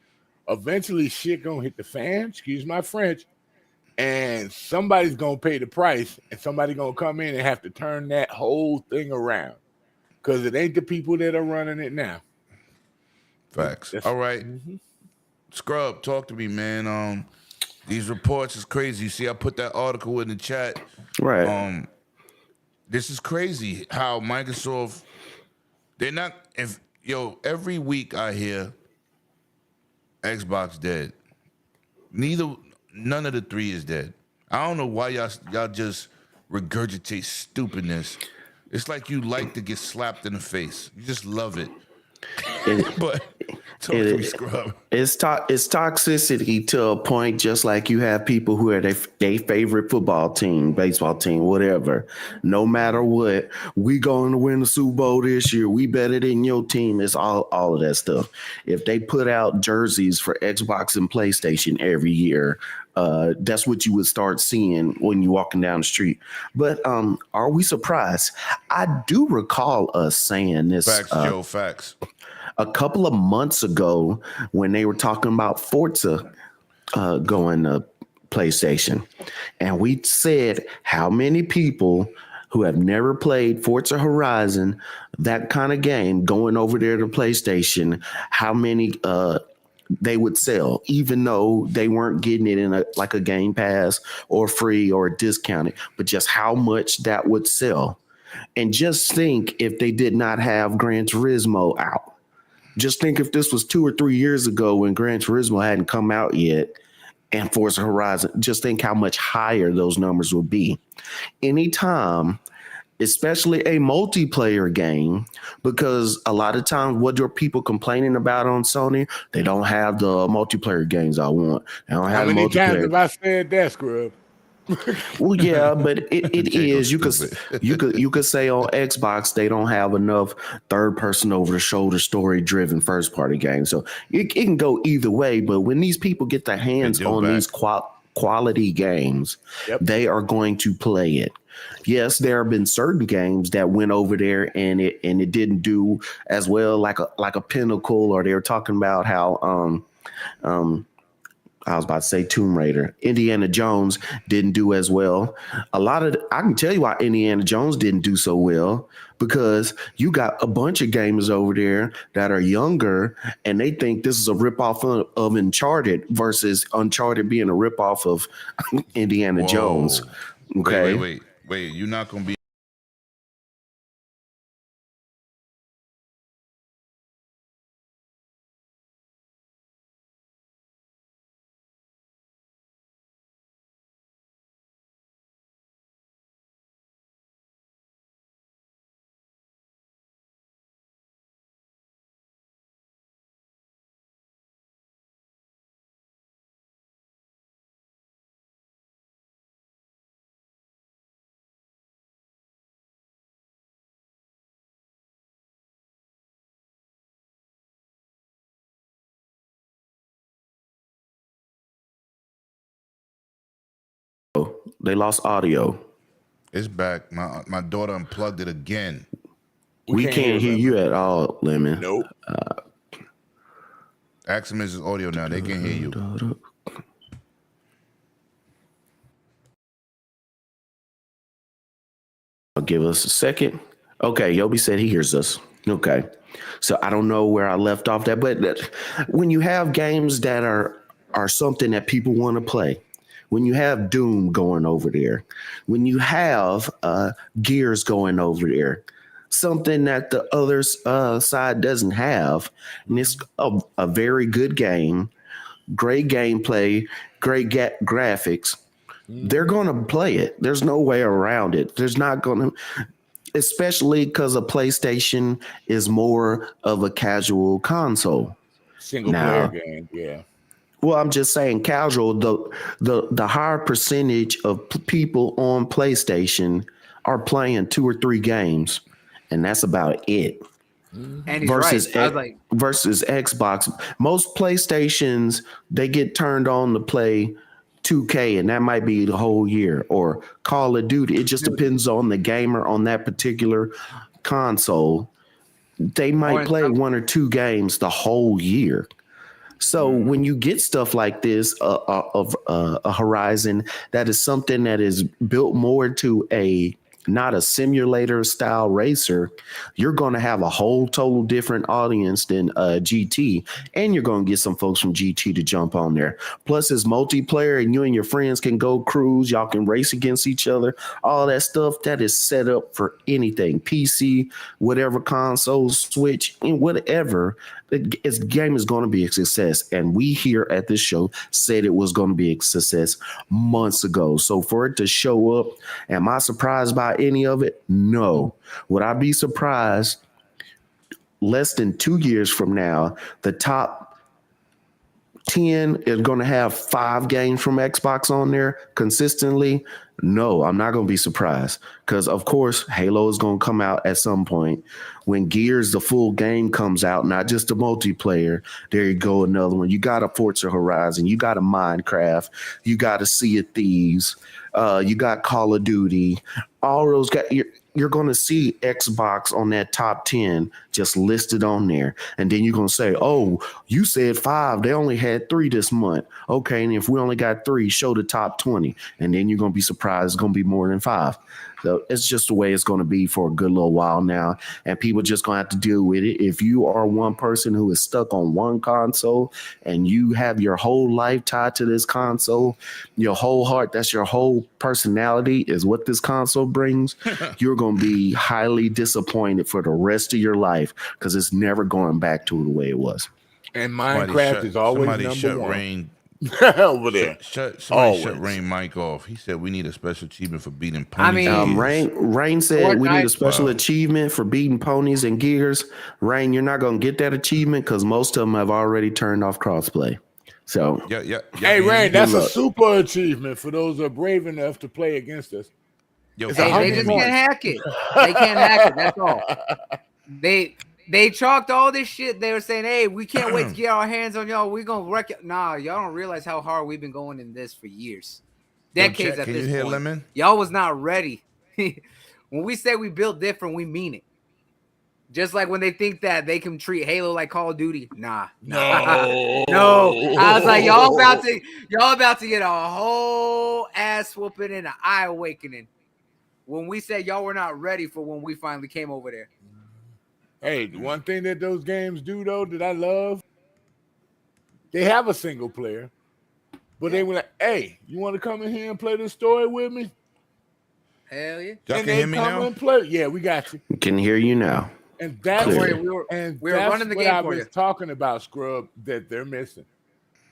eventually shit gonna hit the fan. Excuse my French, and somebody's gonna pay the price, and somebody gonna come in and have to turn that whole thing around, because it ain't the people that are running it now. Facts. All right, Scrub, talk to me, man. These reports is crazy. You see, I put that article in the chat. Right. This is crazy how Microsoft, every week I hear Xbox dead. None of the three is dead. I don't know why y'all just regurgitate stupidness. It's like you like to get slapped in the face. You just love it. But talk to me, Scrub. It's toxicity to a point, just like you have people who are their favorite football team, baseball team, whatever. No matter what, we going to win the Super Bowl this year. We better than your team. It's all of that stuff. If they put out jerseys for Xbox and PlayStation every year, that's what you would start seeing when you're walking down the street. But are we surprised? I do recall us saying this. Facts, Joe, facts. A couple of months ago when they were talking about Forza going to PlayStation. And we said how many people who have never played Forza Horizon, that kind of game, going over there to PlayStation, how many they would sell, even though they weren't getting it in a Game Pass or free or discounted, but just how much that would sell. And just think if they did not have Gran Turismo out. Just think if this was 2 or 3 years ago when Gran Turismo hadn't come out yet and Forza Horizon, just think how much higher those numbers would be. Anytime, especially a multiplayer game, because a lot of times what are people complaining about on Sony? They don't have the multiplayer games I want. They don't have how many multiplayer. times have I said that, Scrub? Well, yeah, but it is. You could say on Xbox they don't have enough third person over the shoulder story driven first party games. So it can go either way. But when these people get their hands on these quality games, they are going to play it. Yes, there have been certain games that went over there and it didn't do as well, like a Pinnacle, or they were talking about how I was about to say Tomb Raider. Indiana Jones didn't do as well. I can tell you why Indiana Jones didn't do so well, because you got a bunch of gamers over there that are younger and they think this is a ripoff of Uncharted versus Uncharted being a ripoff of Indiana Jones. Whoa. Okay. Wait. You're not gonna be. They lost audio. It's back. My daughter unplugged it again. We can't hear you at all, Lemon. Nope. Ask them is audio now. They can hear you. I'll give us a second. Okay, Yobi said he hears us. Okay. So I don't know where I left off that, but when you have games that are something that people want to play, when you have Doom going over there, when you have Gears going over there, something that the other side doesn't have, and it's a very good game, great gameplay, great graphics, they're going to play it. There's no way around it. There's not going to, especially because a PlayStation is more of a casual console. Single player game, yeah. Well, I'm just saying casual. The higher percentage of people on PlayStation are playing 2 or 3 games, and that's about it. And he's versus right. Versus Xbox. Most PlayStations, they get turned on to play 2K, and that might be the whole year, or Call of Duty. It just depends on the gamer on that particular console. They might play 1 or 2 games the whole year. So when you get stuff like this of a Horizon, that is something that is built more to not a simulator style racer, you're going to have a whole total different audience than GT, and you're going to get some folks from GT to jump on there. Plus it's multiplayer, and you and your friends can go cruise, y'all can race against each other, all that stuff that is set up for anything, PC, whatever console, Switch, and whatever. This game is going to be a success, and we here at this show said it was going to be a success months ago. So for it to show up, am I surprised by any of it? No. Would I be surprised less than 2 years from now, the top 10 is going to have 5 games from Xbox on there consistently? No, I'm not going to be surprised, because of course Halo is going to come out at some point. When Gears, the full game, comes out, not just the multiplayer, there you go, another one. You got a Forza Horizon, you got a Minecraft, you got a Sea of Thieves, you got Call of Duty. All those guys, you're going to see Xbox on that top 10 just listed on there. And then you're going to say, oh, you said 5. They only had 3 this month. Okay, and if we only got 3, show the top 20. And then you're going to be surprised it's going to be more than 5. So it's just the way it's going to be for a good little while now. And people just going to have to deal with it. If you are one person who is stuck on one console and you have your whole life tied to this console, your whole heart, that's your whole personality is what this console brings, you're going to be highly disappointed for the rest of your life, because it's never going back to the way it was. And Minecraft is always number 1. Rain over there. Somebody shut Rain mic off. He said we need a special achievement for beating ponies. I mean, Rain said we need a special achievement for beating ponies and Gears. Rain, you're not going to get that achievement because most of them have already turned off crossplay. So yeah. Hey, Rain, that's a super achievement for those who are brave enough to play against us. Yo, they just can't hack it. They can't hack it. That's all. They chalked all this shit. They were saying, hey, we can't wait to get our hands on y'all. We're going to wreck it. Nah, y'all don't realize how hard we've been going in this for years. Decades Chat, at can this you hear point. Lemon? Y'all was not ready. When we say we built different, we mean it. Just like when they think that they can treat Halo like Call of Duty. Nah. No. No. I was like, y'all about to get a whole ass whooping and an eye awakening when we said y'all were not ready for when we finally came over there. Hey, the one thing that those games do though that I love, they have a single player, but they were like, "Hey, you want to come in here and play this story with me?" Hell yeah. Y'all And can they hear me come now? and play. Yeah, we got you. Can hear you now. And that's Clearly. We were that's running the what game I for was you. talking about, Scrub. That they're missing.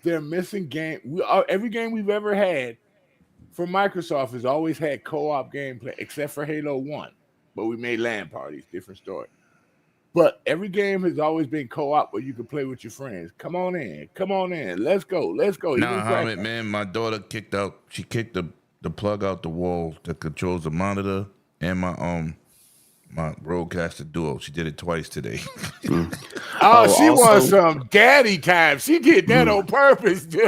They're missing game. Every game we've ever had from Microsoft has always had co-op gameplay, except for Halo 1. But we made LAN parties, different story. But every game has always been co-op where you can play with your friends. Come on in, let's go. Nah, Even Crack- Hamid, man, my daughter kicked the plug out the wall that controls the monitor and my Rodecaster Duo. She did it twice today. Oh, she also- wants some daddy time. She did that on purpose, dude.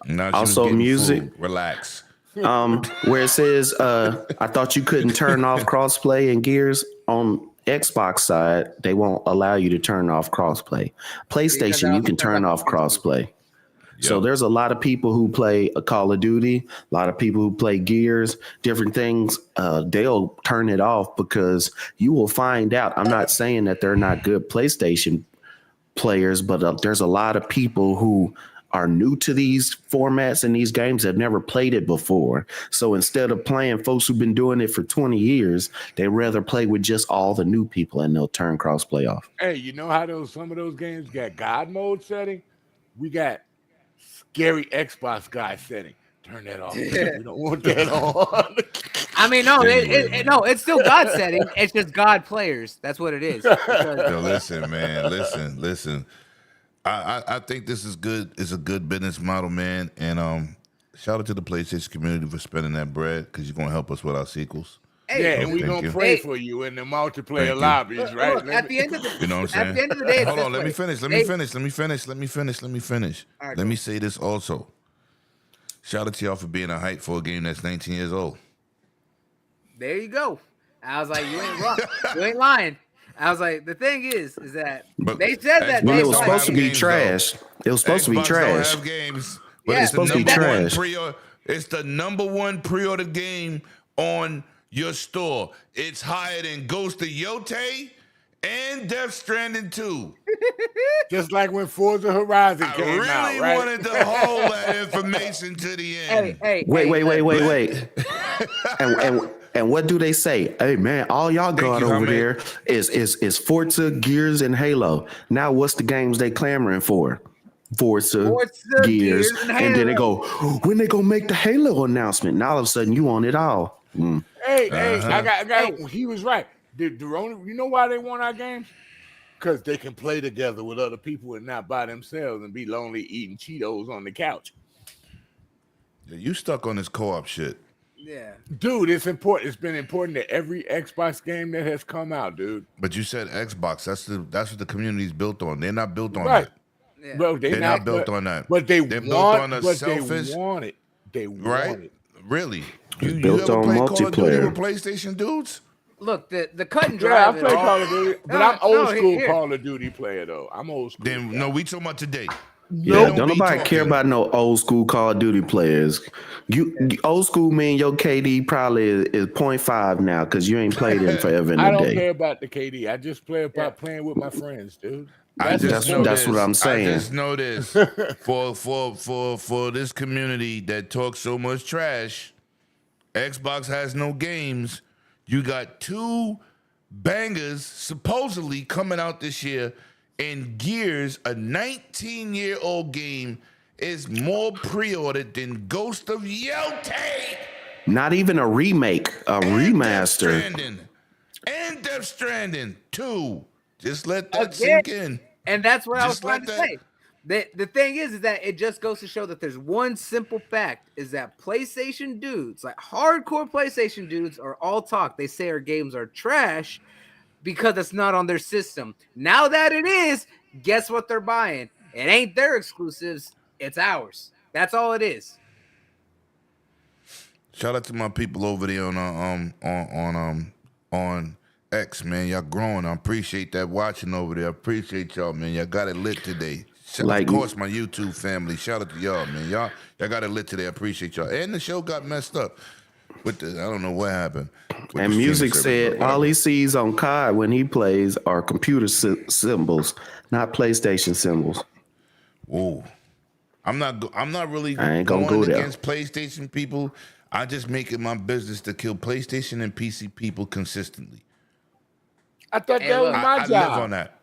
Now she Also was getting music. food. Relax. Where it says, I thought you couldn't turn off crossplay in Gears on Xbox side, they won't allow you to turn off crossplay. PlayStation, you can turn off crossplay. So Yep. there's a lot of people who play a Call of Duty, a lot of people who play Gears, different things. They'll turn it off because you will find out. I'm not saying that they're not good PlayStation players, but there's a lot of people who are new to these formats and these games have never played it before. So instead of playing folks who've been doing it for 20 years, they rather play with just all the new people and they'll turn crossplay off. Hey, you know how some of those games got God mode setting? We got scary Xbox guy setting. Turn that off. We don't want that on. I mean, no, it's still God setting. It's just God players. That's what it is. Yo, listen, man. Listen. I think this is good. It's a good business model, man. And shout out to the PlayStation community for spending that bread because you're gonna help us with our sequels. Hey, Yeah, and we're Thank going to you. pray Hey. for you in the multiplayer Thank you. lobbies, right? look, at the end of the You know what I'm saying? At the end of the day, it's hold on. this Let me way. finish. Let They- me finish. All right, Let go. me say this also. Shout out to y'all for being a hype for a game that's 19 years old. There you go. I was like, you ain't wrong. You ain't lying. I was like, the thing is that But they said that Xbox Well, they it was don't supposed to have be games, trash. It was supposed to be Xbox trash. don't have games, but Yeah. it's supposed the to be number one trash. pre-order. It's the number one pre-ordered game on your store. It's higher than Ghost of Yote and Death Stranding 2. Just like when Forza Horizon I came really out, right? wanted to hold that information to the end. Hey, Wait. And what do they say? Hey man, all y'all got you, over Hamid. there is Forza, Gears, and Halo. Now what's the games they clamoring for? Forza, Gears, Gears, and and then they Halo. go, when they gonna make the Halo announcement? Now all of a sudden you want it all. Hey, I got. Hey. He was right. You know why they want our games? Because they can play together with other people and not by themselves and be lonely eating Cheetos on the couch. Yeah, you stuck on this co-op shit. Yeah. Dude, it's important. It's been important to every Xbox game that has come out, dude. But you said Xbox. That's what the community's built on. They're not built on Right. that. Yeah. Bro, They're not built on that. But they're built on a but selfish, they want it. They want right? it. Really? It's You built ever on play Call of Duty multiplayer. with PlayStation dudes? Look, the cut and Yeah, I dry. play Call of Duty, but No, I'm old no, school here. Call of Duty player though. I'm old school. Then no, we talking about today. Yeah, Don't don't be nobody care talking. about no old school Call of Duty players. You old school mean your KD probably is 0.5 now because you ain't played him forever in I the don't day. care about the KD. I just play about playing with my friends, dude. That's That's what I'm saying. I just know this for this community that talks so much trash. Xbox has no games. You got 2 bangers supposedly coming out this year, and Gears, a 19-year-old game, is more pre-ordered than Ghost of Yote. Not even a remake, a remaster. Death Stranding 2. Just let that Again. sink in. And that's what I was Just trying let to that- say. The thing is that it just goes to show that there's one simple fact is that PlayStation dudes, like hardcore PlayStation dudes, are all talk. They say our games are trash because it's not on their system. Now that it is, guess what they're buying? It ain't their exclusives, it's ours. That's all it is. Shout out to my people over there on X, man. Y'all growing. I appreciate that watching over there. I appreciate y'all, man. Y'all got it lit today. Like- Of course, my YouTube family. Shout out to y'all, man. Y'all got it lit today. I appreciate y'all. And the show got messed up with the, I don't know what happened. with And the Music streaming service, said but all whatever. he sees on COD when he plays are computer symbols, not PlayStation symbols. Whoa. I'm not really I ain't gonna going go there. against PlayStation people. I just make it my business to kill PlayStation and PC people consistently. I thought Hey, that was look, my I job. live on that.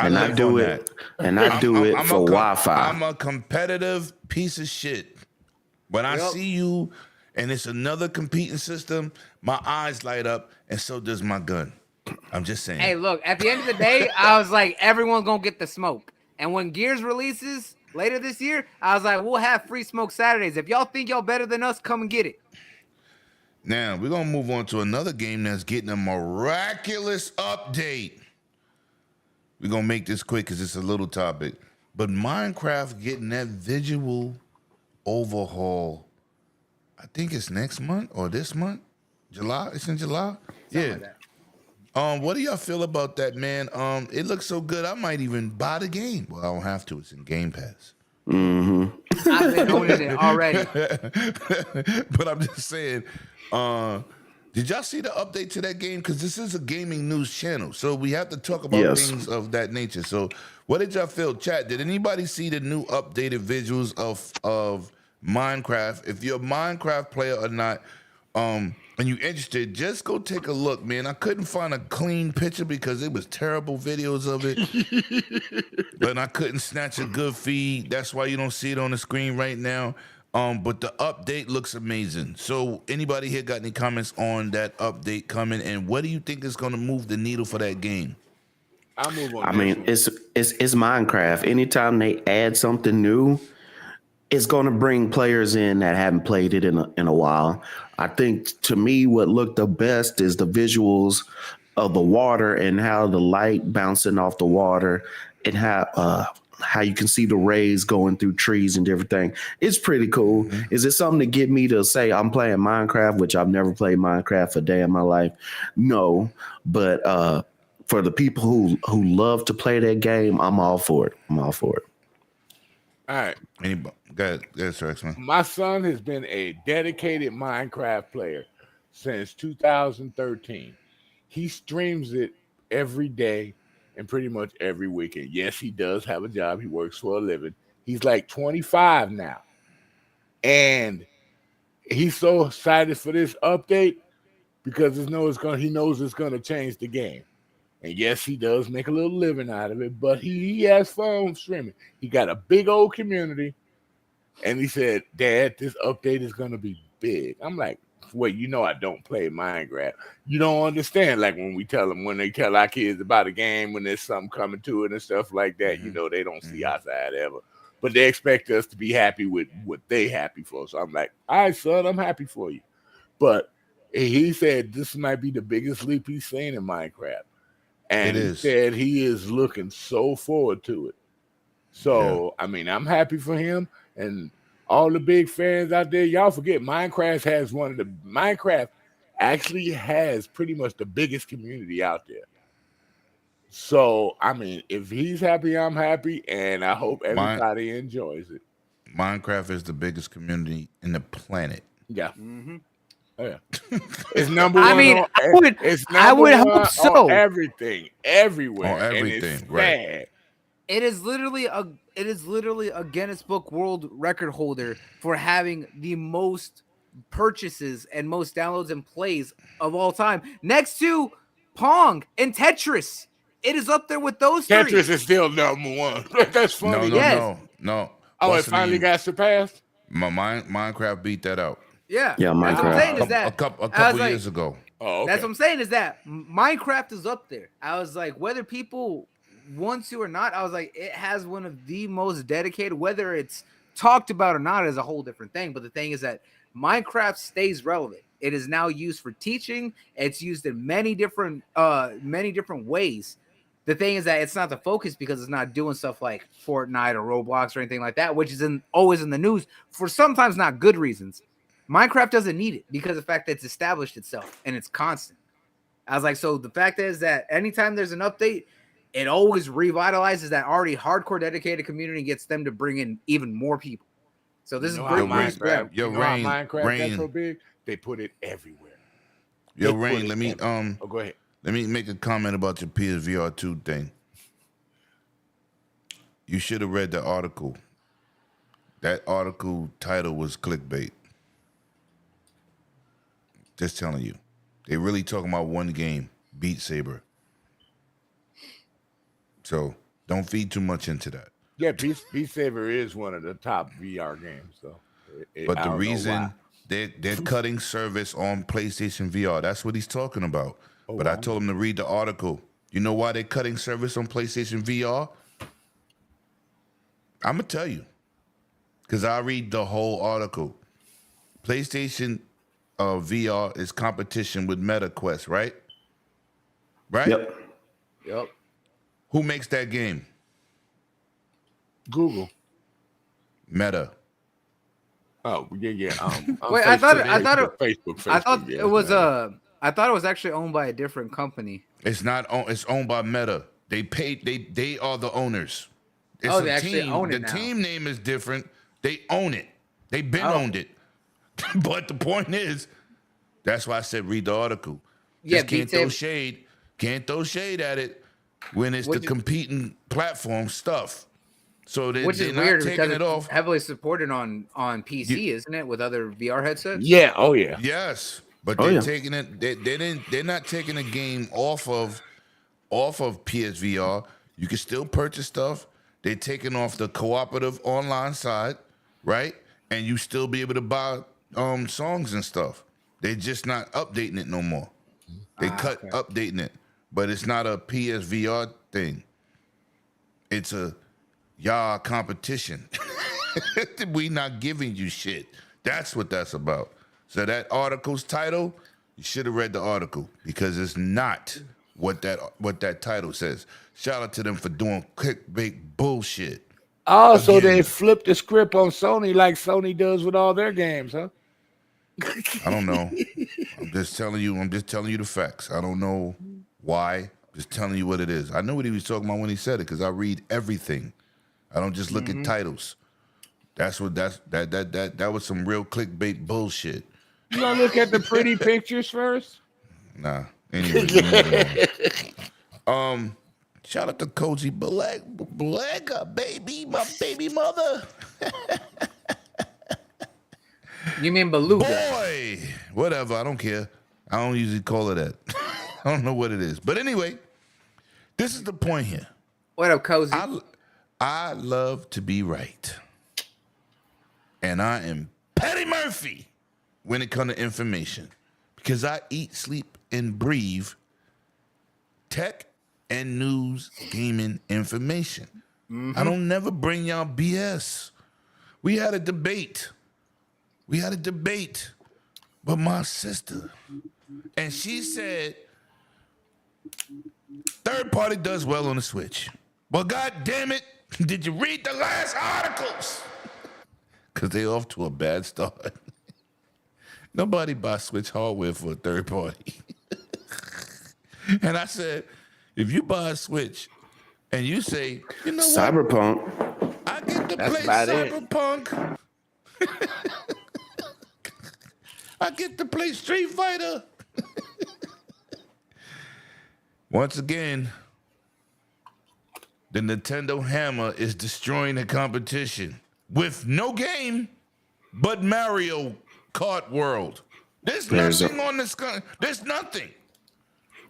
And I live do on it. that. And I do it for Wi-Fi. I'm a competitive piece of shit. When I Yep. see you and it's another competing system, my eyes light up, and so does my gun. I'm just saying. Hey, look, at the end of the day, I was like, everyone's gonna get the smoke. And when Gears releases later this year, I was like, we'll have free smoke Saturdays. If y'all think y'all better than us, come and get it. Now, we're going to move on to another game that's getting a miraculous update. We're going to make this quick because it's a little topic. But Minecraft getting that visual overhaul, I think it's next month or this month. July? It's in July? Something Yeah. like that. What do y'all feel about that, man? It looks so good. I might even buy the game. Well, I don't have to. It's in Game Pass. I've been owning it already. But I'm just saying, did y'all see the update to that game? Because this is a gaming news channel, so we have to talk about Yes. things of that nature. So, what did y'all feel, chat? Did anybody see the new updated visuals of Minecraft? If you're a Minecraft player or not, and you interested, just go take a look, man. I couldn't find a clean picture because it was terrible videos of it. But I couldn't snatch a good feed. That's why you don't see it on the screen right now. But the update looks amazing. So anybody here got any comments on that update coming? And what do you think is going to move the needle for that game? I'll move on. I this mean, one. it's Minecraft. Anytime they add something new, it's going to bring players in that haven't played it in a while. I think to me, what looked the best is the visuals of the water and how the light bouncing off the water and how you can see the rays going through trees and different things. It's pretty cool. Is it something to get me to say I'm playing Minecraft, which I've never played Minecraft a day in my life? No, but for the people who love to play that game, I'm all for it. I'm all for it. All right. Anybody? Go ahead, Sir X-Man. My son has been a dedicated Minecraft player since 2013. He streams it every day and pretty much every weekend. Yes, he does have a job. He works for a living. He's like 25 now. And he's so excited for this update because he knows it's going to change the game. And yes, he does make a little living out of it, but he has fun streaming. He got a big old community. And he said, Dad, this update is going to be big. I'm like, wait, I don't play Minecraft. You don't understand. Like when they tell our kids about a game, when there's something coming to it and stuff like that, they don't see our side ever. But they expect us to be happy with what they happy for. So I'm like, all right, son, I'm happy for you. But he said this might be the biggest leap he's seen in Minecraft. And he said he is looking so forward to it. So, I mean, I'm happy for him. And all the big fans out there, y'all forget Minecraft actually has pretty much the biggest community out there. So, I mean, if he's happy, I'm happy, and I hope everybody enjoys it. Minecraft is the biggest community in the planet. Yeah. Mm-hmm. Oh, yeah. It's number one. I mean, on, I number would one hope so. on everything, everywhere. On everything, and it's right. sad. It is literally a Guinness Book World Record holder for having the most purchases and most downloads and plays of all time, next to Pong and Tetris. It is up there with those three. Tetris is still number one. That's funny. No. Oh, What's it the finally name? got surpassed? Minecraft beat that out Yeah, Yeah, That's what I'm saying Minecraft. is that a couple I was like, years ago. Oh, okay. That's what I'm saying is that Minecraft is up there. I was like, whether people want to or not, I was like, it has one of the most dedicated, whether it's talked about or not is a whole different thing. But the thing is that Minecraft stays relevant. It is now used for teaching. It's used in many different ways. The thing is that it's not the focus because it's not doing stuff like Fortnite or Roblox or anything like that, which is always in the news for sometimes not good reasons. Minecraft doesn't need it because of the fact that it's established itself and it's constant. I was like, so the fact is that anytime there's an update, it always revitalizes that already hardcore dedicated community and gets them to bring in even more people. So this is how great. Rain- news for them. Yo, you know how Rain, Minecraft got Rain. so big? They put it everywhere. Yo, They put Rain, it let me everywhere. Oh, go ahead. let me make a comment about your PSVR 2 thing. You should have read the article. That article title was clickbait. Just telling you. They really talking about one game, Beat Saber. So don't feed too much into that. Yeah, Beat Saber is one of the top VR games, though. But I the don't know reason why. they're cutting service on PlayStation VR, that's what he's talking about. But I wow. told him to read the article. You know why they're cutting service on PlayStation VR? I'm going to tell you. Because I read the whole article. PlayStation VR is competition with MetaQuest, right? Right? Yep. Yep. Who makes that game? Google. Meta. Oh, yeah. Wait, I thought Facebook. I thought yeah, it was man. I thought it was actually owned by a different company. It's not owned, it's owned by Meta. They are the owners. It's Oh, a they actually team. own it The now. team name is different. They own it. They've been Oh. owned it. But the point is, that's why I said read the article. Yeah, Just can't Beat throw Saber- shade. Can't throw shade at it when it's Which the is- competing platform stuff. So Which they're is not weird taking because it it's off. heavily supported on PC, isn't it? With other VR headsets. Yeah. Oh, yeah. Yes, but Oh, they're yeah. taking it. They're not taking a game off of PSVR. You can still purchase stuff. They're taking off the cooperative online side, right? And you still be able to buy songs and stuff. They're just not updating it no more. They cut okay. updating it, but it's not a PSVR thing. It's a y'all competition. We not giving you shit. That's what that's about. So that article's title, you should have read the article because it's not what that title says. Shout out to them for doing clickbait bullshit. Oh, so Again. they flipped the script on Sony like Sony does with all their games, huh? I don't know. I'm just telling you the facts. I don't know why. Just telling you what it is. I know what he was talking about when he said it because I read everything. I don't just look at titles. That was some real clickbait bullshit. You gonna look at the pretty pictures first? Nah. Anyway, shout out to Cozy Blaga, baby, my baby mother. You mean Beluga? Boy, whatever. I don't care. I don't usually call it that. I don't know what it is. But anyway, this is the point here. What up, Cozy? I love to be right. And I am Patty Murphy when it comes to information. Because I eat, sleep, and breathe tech and news, gaming information. I don't never bring y'all BS. We had a debate. With my sister. And she said, third party does well on the Switch. Well, God damn it, did you read the last articles? Because they off to a bad start. Nobody buys Switch hardware for a third party. And I said, if you buy a Switch and you say, you know what? Cyberpunk. I get to That's play about it. Cyberpunk. I get to play Street Fighter. Once again, the Nintendo Hammer is destroying the competition with no game but Mario Kart World. There's nothing on the screen. There's nothing.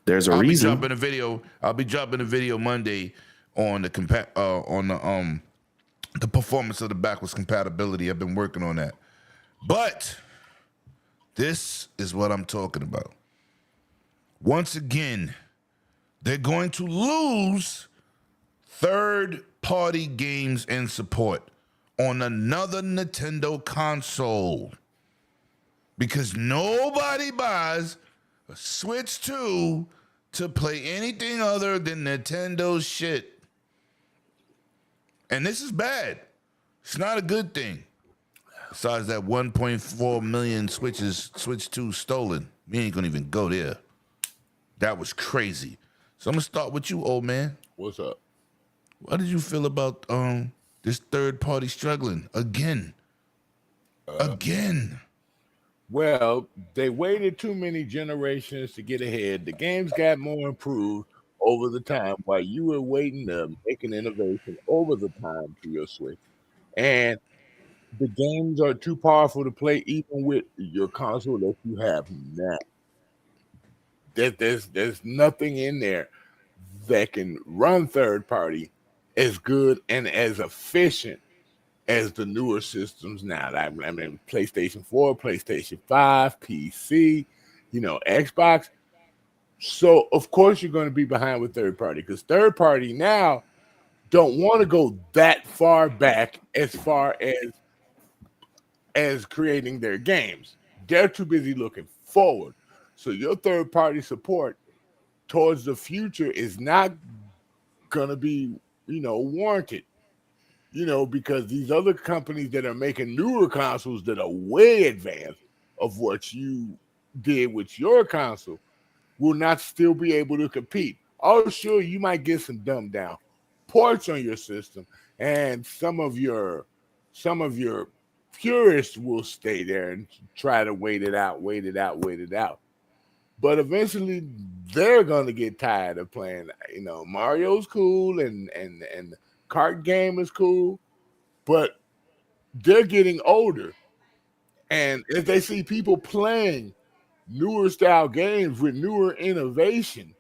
There's a I'll reason. be dropping a video Monday on the performance of the backwards compatibility. I've been working on that. But this is what I'm talking about. Once again, they're going to lose third-party games and support on another Nintendo console because nobody buys a Switch 2 to play anything other than Nintendo's shit. And this is bad. It's not a good thing. Besides that 1.4 million Switch 2 stolen. We ain't gonna even go there. That was crazy. So I'm gonna start with you, old man. What's up? What did you feel about this third party struggling again? Again. Well, they waited too many generations to get ahead. The games got more improved over the time while you were waiting to make an innovation over the time to your Switch. And the games are too powerful to play even with your console that you have now. There's nothing in there that can run third party as good and as efficient as the newer systems now. I mean, PlayStation 4, PlayStation 5, PC, Xbox. So of course you're going to be behind with third party because third party now don't want to go that far back as far as creating their games. They're too busy looking forward. So your third party support towards the future is not gonna be, warranted. Because these other companies that are making newer consoles that are way advanced of what you did with your console will not still be able to compete. Oh, sure, you might get some dumbed down ports on your system, and some of your purists will stay there and try to wait it out. But eventually, they're gonna get tired of playing. Mario's cool and kart game is cool, but they're getting older, and if they see people playing newer style games with newer innovation,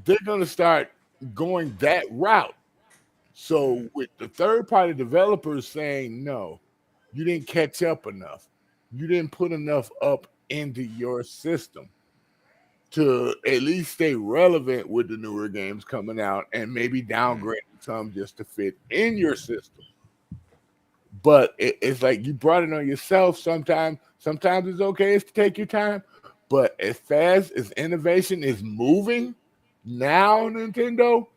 they're gonna start going that route. So with the third party developers saying no, you didn't catch up enough, you didn't put enough up into your system to at least stay relevant with the newer games coming out and maybe downgrade some just to fit in your system. But it's like you brought it on yourself. Sometimes it's okay to take your time, but as fast as innovation is moving now, Nintendo,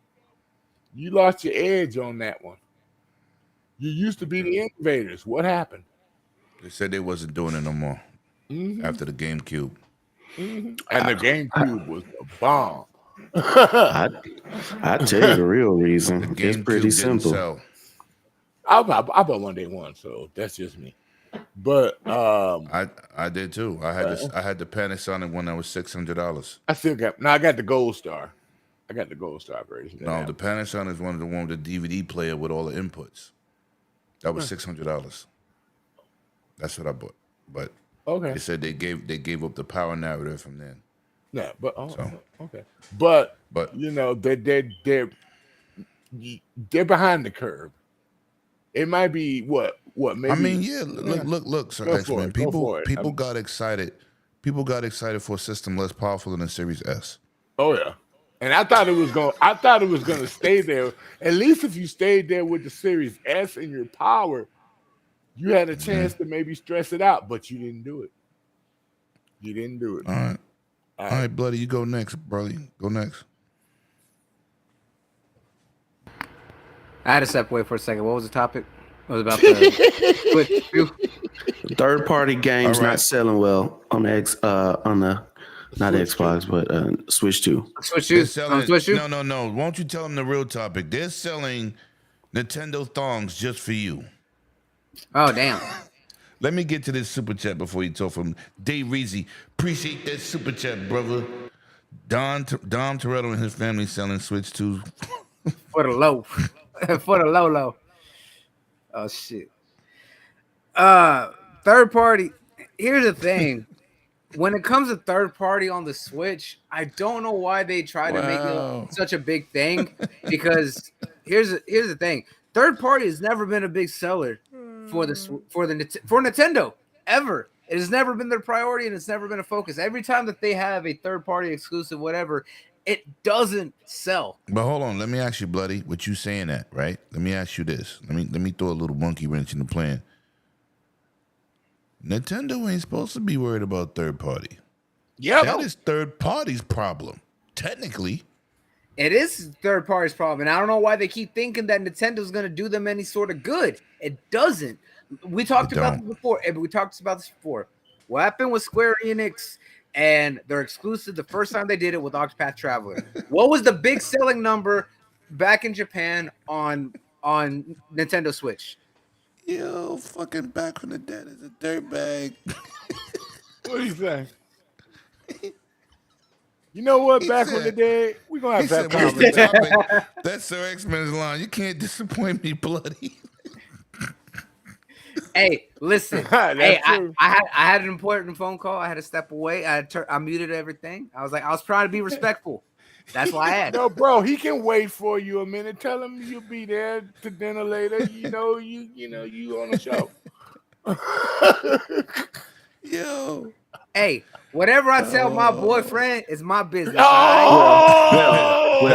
you lost your edge on that one. You used to be the innovators. What happened? They said they wasn't doing it no more after the GameCube. And the GameCube was a bomb. I tell you the real reason. The It's GameCube pretty didn't simple. sell. I bought one day one, so that's just me. But I did too. I had the Panasonic one that was $600. I still got I got the Gold Star. I got the Gold Star version. No, the Panasonic is one of the one with the DVD player with all the inputs. That was $600. That's what I bought. But okay. they said they gave up the power narrative from then. Yeah, but So. okay. But But they're behind the curve. It might be what maybe. I mean, yeah. Look, Sir Go X for Man. it, go for it. People got excited. People got excited for a system less powerful than the Series S. Oh yeah. And I thought it was gonna stay there. At least if you stayed there with the Series S and your power, you had a chance to maybe stress it out, but you didn't do it. You didn't do it. All right, Bloody, you go next, brother. Go next. I had to step away for a second. What was the topic? It was about the Switch 2. Third party games All right. not selling well on the not Xbox, but Switch 2. Switch They're 2. selling. Switch 2. No. Won't you tell them the real topic? They're selling Nintendo thongs just for you. Oh, damn. Let me get to this super chat before you talk from Dave Reezy. Appreciate that super chat, brother. Dom Toretto and his family selling Switch 2. For the low. For the low. Oh, shit. Third party. Here's the thing. When it comes to third party on the Switch, I don't know why they try to make it such a big thing. Because here's the thing: third party has never been a big seller for Nintendo ever. It has never been their priority, and it's never been a focus. Every time that they have a third party exclusive, whatever, it doesn't sell. But hold on, let me ask you, Bloody, what you saying that, right? Let me ask you this. Let me throw a little monkey wrench in the plan. Nintendo ain't supposed to be worried about third party. Yeah, That is third party's problem, technically. It is third party's problem, and I don't know why they keep thinking that Nintendo's going to do them any sort of good. It doesn't. We talked about this before. What happened with Square Enix and they're exclusive the first time they did it with Octopath Traveler. What was the big selling number back in Japan on Nintendo Switch? Yo, fucking Back from the Dead is a dirtbag. What do you say? You know what? He Back said- when the day, we're gonna He have to said, have "What's the conversation. topic?" That's Sir X-Men's line. You can't disappoint me, bloody. Hey, listen. That's Hey, true. I had an important phone call. I had to step away. I muted everything. I was trying to be respectful. That's why I had. No, bro, he can wait for you a minute. Tell him you'll be there to dinner later. You on the show. Yo. Hey, whatever I tell my boyfriend is my business. Oh! all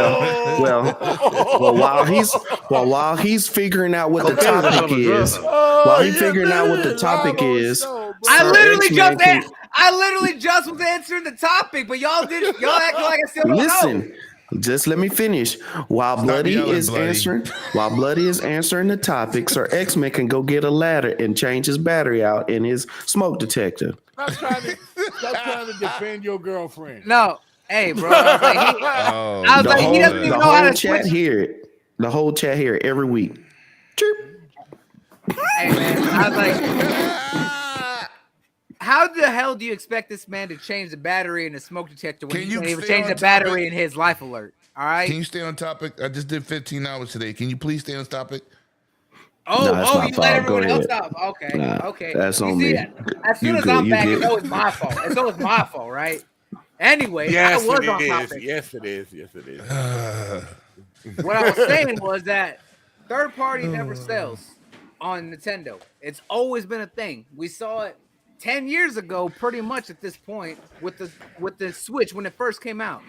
Well, while he's figuring out what the Cocaine's a hell topic of a drug. is, Oh, while he's yeah, figuring out what the man. topic Live on is, show, bro. I Sir literally X-Man I literally just was answering the topic, but y'all acting like I still don't know. listen. Just let me finish. While Bloody yelling, is Bloody. answering the topic, Sir X-Men can go get a ladder and change his battery out in his smoke detector. Stop trying to defend your girlfriend. No, hey, bro. I was like, Oh, I was The like, he whole, doesn't even the know how whole to chat switch. hear it. The whole chat hear it every week. Chirp. Hey, man. I was like, how the hell do you expect this man to change the battery in the smoke detector when Can he you can't even stay change on the battery topic? in his life alert? All right. Can you stay on topic? I just did 15 hours today. Can you please stay on topic? No, that's my You fault. let everyone Go else ahead. out. Okay, Nah, okay. that's You on see me. that? As soon You as good, I'm you back, good. it's always my fault. It's always my fault, right? Anyway, Yes, I was it on is. topic. Yes, it is. Yes, it is. What I was saying was that third party never sells on Nintendo. It's always been a thing. We saw it 10 years ago, pretty much at this point, with the Switch when it first came out.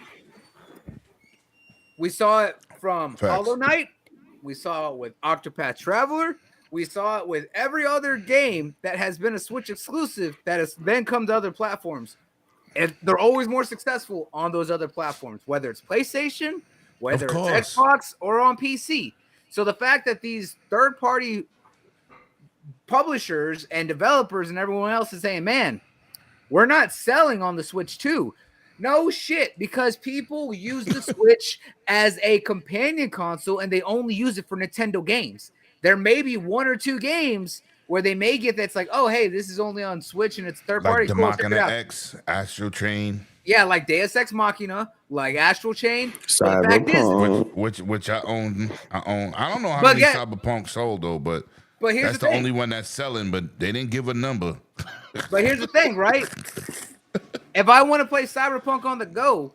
We saw it from Facts. Hollow Knight. We saw it with Octopath Traveler. We saw it with every other game that has been a Switch exclusive that has then come to other platforms. And they're always more successful on those other platforms, whether it's PlayStation, whether it's course. Xbox, or on PC. So the fact that these third-party publishers and developers and everyone else is saying, man, we're not selling on the Switch 2. No shit, because people use the Switch as a companion console and they only use it for Nintendo games. There may be one or two games where they may get that's like, oh, hey, this is only on Switch and it's third Like party. the Cool, check it Machina out. X, Astral Train, Yeah, like Deus Ex Machina, like Astral Chain. But the fact is, Cyberpunk. which I own. I don't know how But many yeah. Cyberpunk sold though, but But here's that's the the thing. only one that's selling. But they didn't give a number. But here's the thing, right? If I want to play Cyberpunk on the go,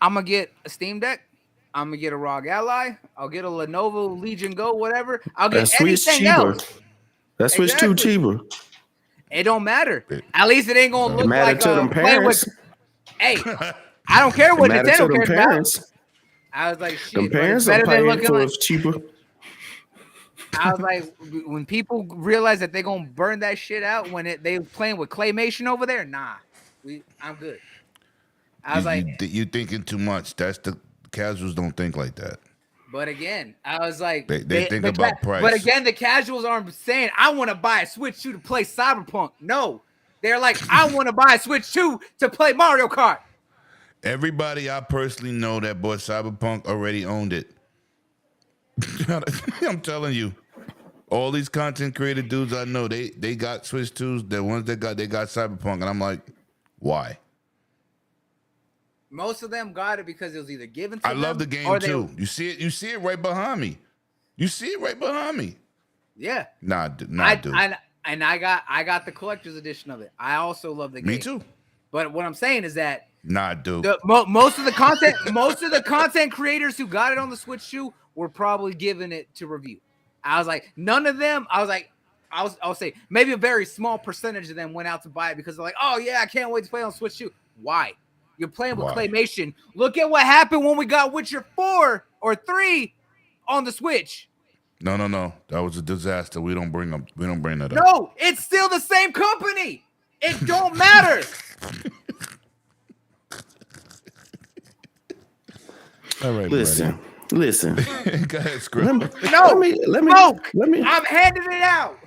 I'm gonna get a Steam Deck. I'm gonna get a ROG Ally. I'll get a Lenovo Legion Go, whatever. I'll get That Switch anything cheaper. else. That Switch too Exactly. cheaper. It don't matter. At least it ain't gonna It look matter like to them playing parents. with. Hey, I don't care It what matter to Nintendo them cares about. parents. I was like, shit. Them But it's parents are better than paying looking for like. it cheaper. I was like, when people realize that they're gonna burn that shit out when they playing with claymation over there, nah, I'm good. I was like, you thinking too much. That's the casuals don't think like that. but again, I was like, They think about price. But again, the casuals aren't saying I want to buy a Switch 2 to play Cyberpunk. No, they're like, I want to buy a Switch 2 to play Mario Kart. Everybody I personally know that bought Cyberpunk already owned it. I'm telling you, all these content creator dudes I know, they got Switch 2s. The ones that they got Cyberpunk, and I'm like, why? Most of them got it because it was either given to I them. love the game or they- too. You see it right behind me. You see it right behind me. Yeah, Nah, dude. I got the collector's edition of it. I also love the game. Me too. But what I'm saying is that Nah, dude. most of the content creators who got it on the Switch 2 were probably giving it to review. I was like, none of them. I'll say maybe a very small percentage of them went out to buy it because they're like, oh yeah, I can't wait to play on Switch 2. Why? You're playing with Why? claymation. Look at what happened when we got Witcher 4 or 3 on the Switch. No. That was a disaster. We don't bring that up. No, it's still the same company. It don't matter. All right, Listen. buddy. Go ahead, Script. No, Let me I'm handing it out.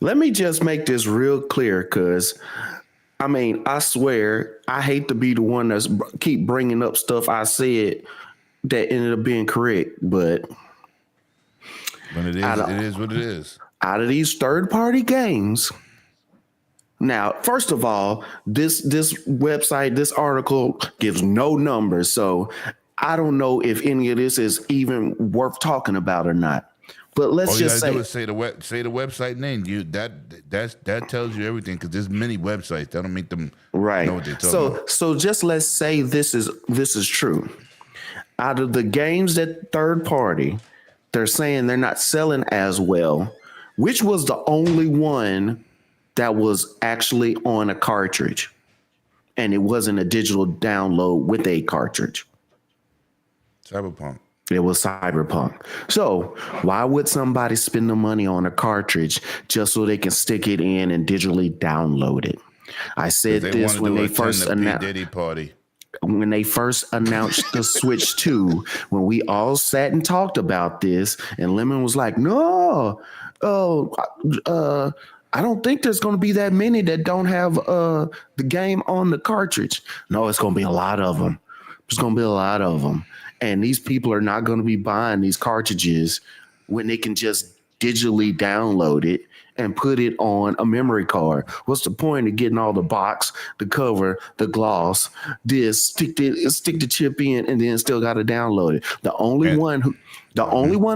Let me just make this real clear, because I mean, I swear, I hate to be the one that's keep bringing up stuff I said that ended up being correct, but But it out is what it is. of these third party games. Now, first of all, this website, this article gives no numbers, so I don't know if any of this is even worth talking about or not. But let's All you just gotta do say, is say the website name. That tells you everything because there's many websites. That don't make them right. know what they're talking about. So just let's say this is true. Out of the games that third party, they're saying they're not selling as well. Which was the only one that was actually on a cartridge, and it wasn't a digital download with a cartridge? Cyberpunk. It was Cyberpunk. So why would somebody spend the money on a cartridge just so they can stick it in and digitally download it? I said They this wanted when to they attend first the P. announced Diddy party. the Switch 2, when we all sat and talked about this, and Lemon was like, no, I don't think there's going to be that many that don't have the game on the cartridge. No, it's going to be a lot of them. There's going to be a lot of them. And these people are not going to be buying these cartridges when they can just digitally download it and put it on a memory card. What's the point of getting all the box, the cover, the gloss, this, stick the chip in, and then still got to download it? The only one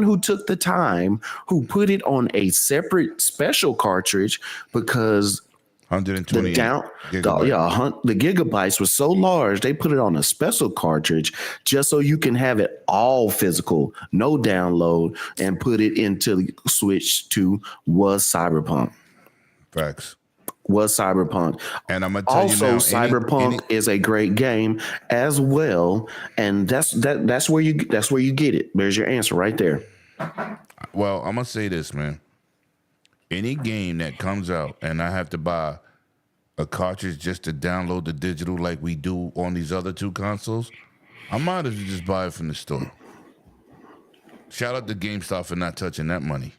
who took the time, who put it on a separate special cartridge, because 128 the gigabytes. the gigabytes was so large, they put it on a special cartridge just so you can have it all physical, no download, and put it into the Switch 2 was Cyberpunk. Facts. Was Cyberpunk. And I'm gonna tell Also, you now, Cyberpunk is a great game as well, and that's where you get it. There's your answer right there. well, I'm gonna say this, man. Any game that comes out and I have to buy a cartridge just to download the digital like we do on these other two consoles, I might as well just buy it from the store. Shout out to GameStop for not touching that money.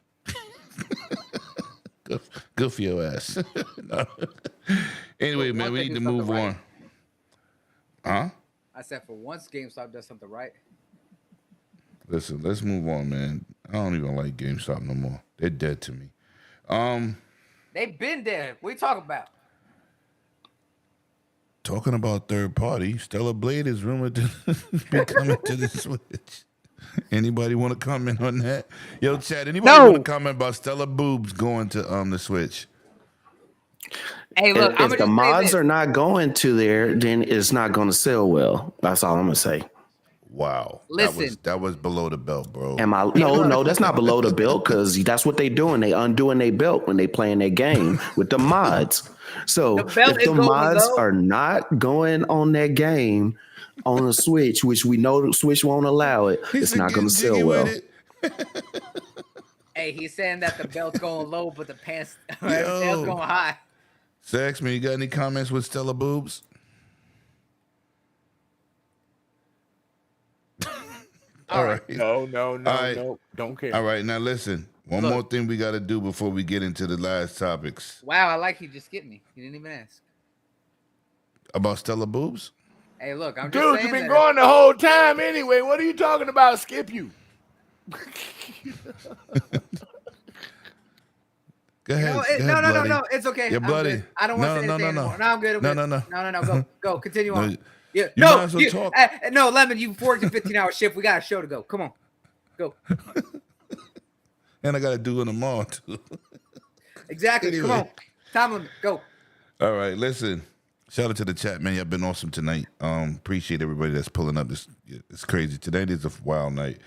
Good for your ass. No. Anyway, But man, one we thing need to is something move right. on. Huh? I said for once GameStop does something right. Listen, let's move on, man. I don't even like GameStop no more. They're dead to me. They've been there. What are you talking about? Talking about third party, Stellar Blade is rumored to be coming to the Switch. Anybody want to comment on that? Yo, Chad, anybody No. want to comment about Stellar Boobs going to the Switch? Hey, look, I'm If the gonna mods are not going to there, then it's not going to sell well. That's all I'm gonna say. Wow. Listen. That was below the belt, bro. No, that's not below the belt, because that's what they doing. They undoing their belt when they playing their game with the mods. So The belt if is the going mods low. are not going on that game on the Switch, which we know the Switch won't allow it, it's not going to sell well. Hey, he's saying that the belt's going low, but the pants Yo. tail's going high. Saxman, you got any comments with Stellar Boobs? All right. No, right. no. Don't care. All right. Now listen. One more thing we got to do before we get into the last topics. Wow, I like he just skipped me. He didn't even ask. About Stellar Boobs? Hey, look, I'm just Dude, saying you've been that- going the whole time anyway. What are you talking about? Skip you. Go ahead. No. It's okay. You're I'm bloody. good. I don't want to say anything anymore. No, I'm good. No. Go. Continue on. Yeah. You might as well talk. No, Lemon, you've worked a 15-hour shift. We got a show to go. Come on. Go. And I got to do it tomorrow, too. Exactly. Anyway. Come on. Time limit. Go. All right, listen. Shout out to the chat, man. Y'all been awesome tonight. Appreciate everybody that's pulling up. It's crazy. Today is a wild night.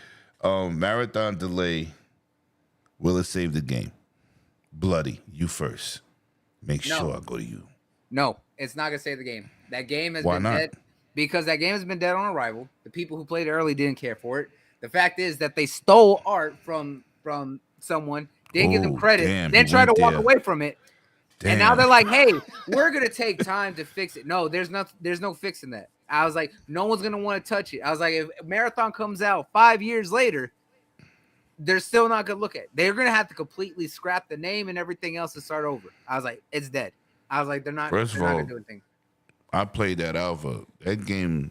Marathon delay. Will it save the game? Bloody, you first. Make sure I go to you. No, it's not gonna save the game. That game has Why been not? dead because that game has been dead on arrival. The people who played it early didn't care for it. The fact is that they stole art from someone, didn't give them Oh, credit, damn, then he tried to went walk there. away from it. And now Damn. they're like, "Hey, we're gonna take time to fix it." No, there's no fixing that. I was like, no one's gonna want to touch it. I was like, if Marathon comes out 5 years later, they're still not gonna look at it. They're gonna have to completely scrap the name and everything else and start over. I was like, it's dead. I was like, they're not. First they're of not all, gonna do anything. I played that alpha. That game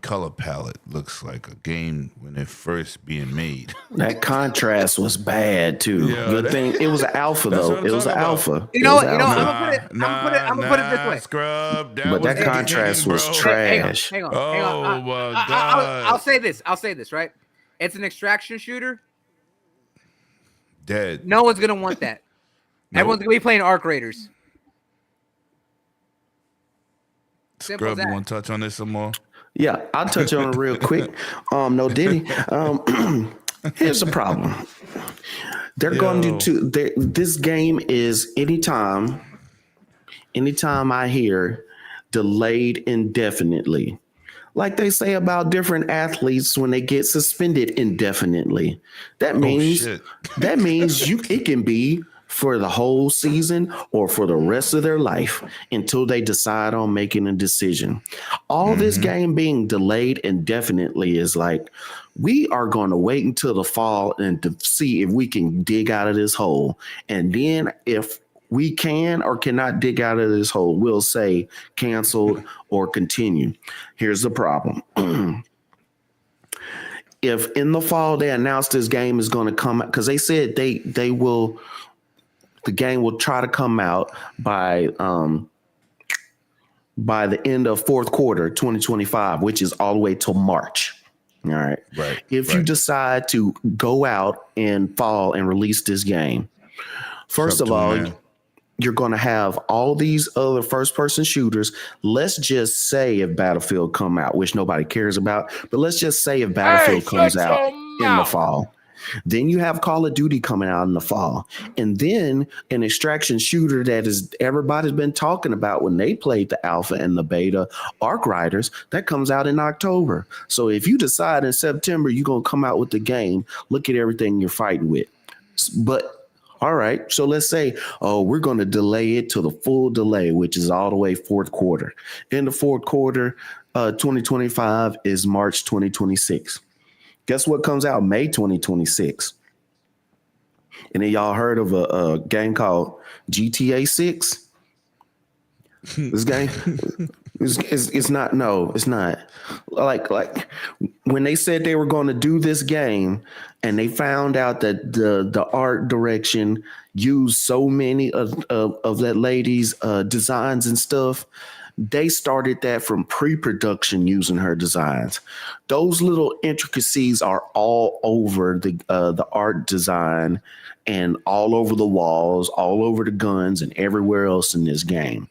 color palette looks like a game when it first being made. That contrast was bad too. Yeah, Good that- thing it was an alpha That's though. what I'm It was an talking about. alpha. You It know was what? You know, alpha. I'm gonna put it this way. Scrub. But was that the contrast game, was bro. trash. Hang on. Oh my God. I'll say this. I'll say this. Right? It's an extraction shooter. Dead. No one's gonna want that. Nope. Everyone's gonna be playing Arc Raiders. Simple as Scrub, you that. want to touch on this some more? Yeah, I'll touch on it real quick. No Diddy. Here's the problem. They're going to do this game is anytime I hear delayed indefinitely, like they say about different athletes when they get suspended indefinitely, that means shit. it can be for the whole season or for the rest of their life until they decide on making a decision. All this game being delayed indefinitely is like, we are going to wait until the fall and to see if we can dig out of this hole. And then if we can or cannot dig out of this hole, we'll say canceled or continue. Here's the problem. If in the fall they announce this game is going to come out, because they said they will, the game will try to come out by the end of fourth quarter 2025, which is all the way till March. All right. Right. If you decide to go out and fall and release this game, first of all, you're going to have all these other first-person shooters. Let's just say if Battlefield come out, which nobody cares about, but let's just say if Battlefield comes out in the fall. Then you have Call of Duty coming out in the fall. And then an extraction shooter that is everybody's been talking about when they played the alpha and the beta, Arc Riders, that comes out in October. So if you decide in September you're going to come out with the game, look at everything you're fighting with. But all right, so let's say, we're going to delay it to the full delay, which is all the way fourth quarter. In the fourth quarter, 2025 is March 2026. Guess what comes out May 2026? And then y'all heard of a game called GTA 6? This game, it's not. No, it's not. Like when they said they were going to do this game, and they found out that the art direction used so many of that lady's designs and stuff. They started that from pre-production using her designs. Those little intricacies are all over the art design and all over the walls, all over the guns and everywhere else in this game.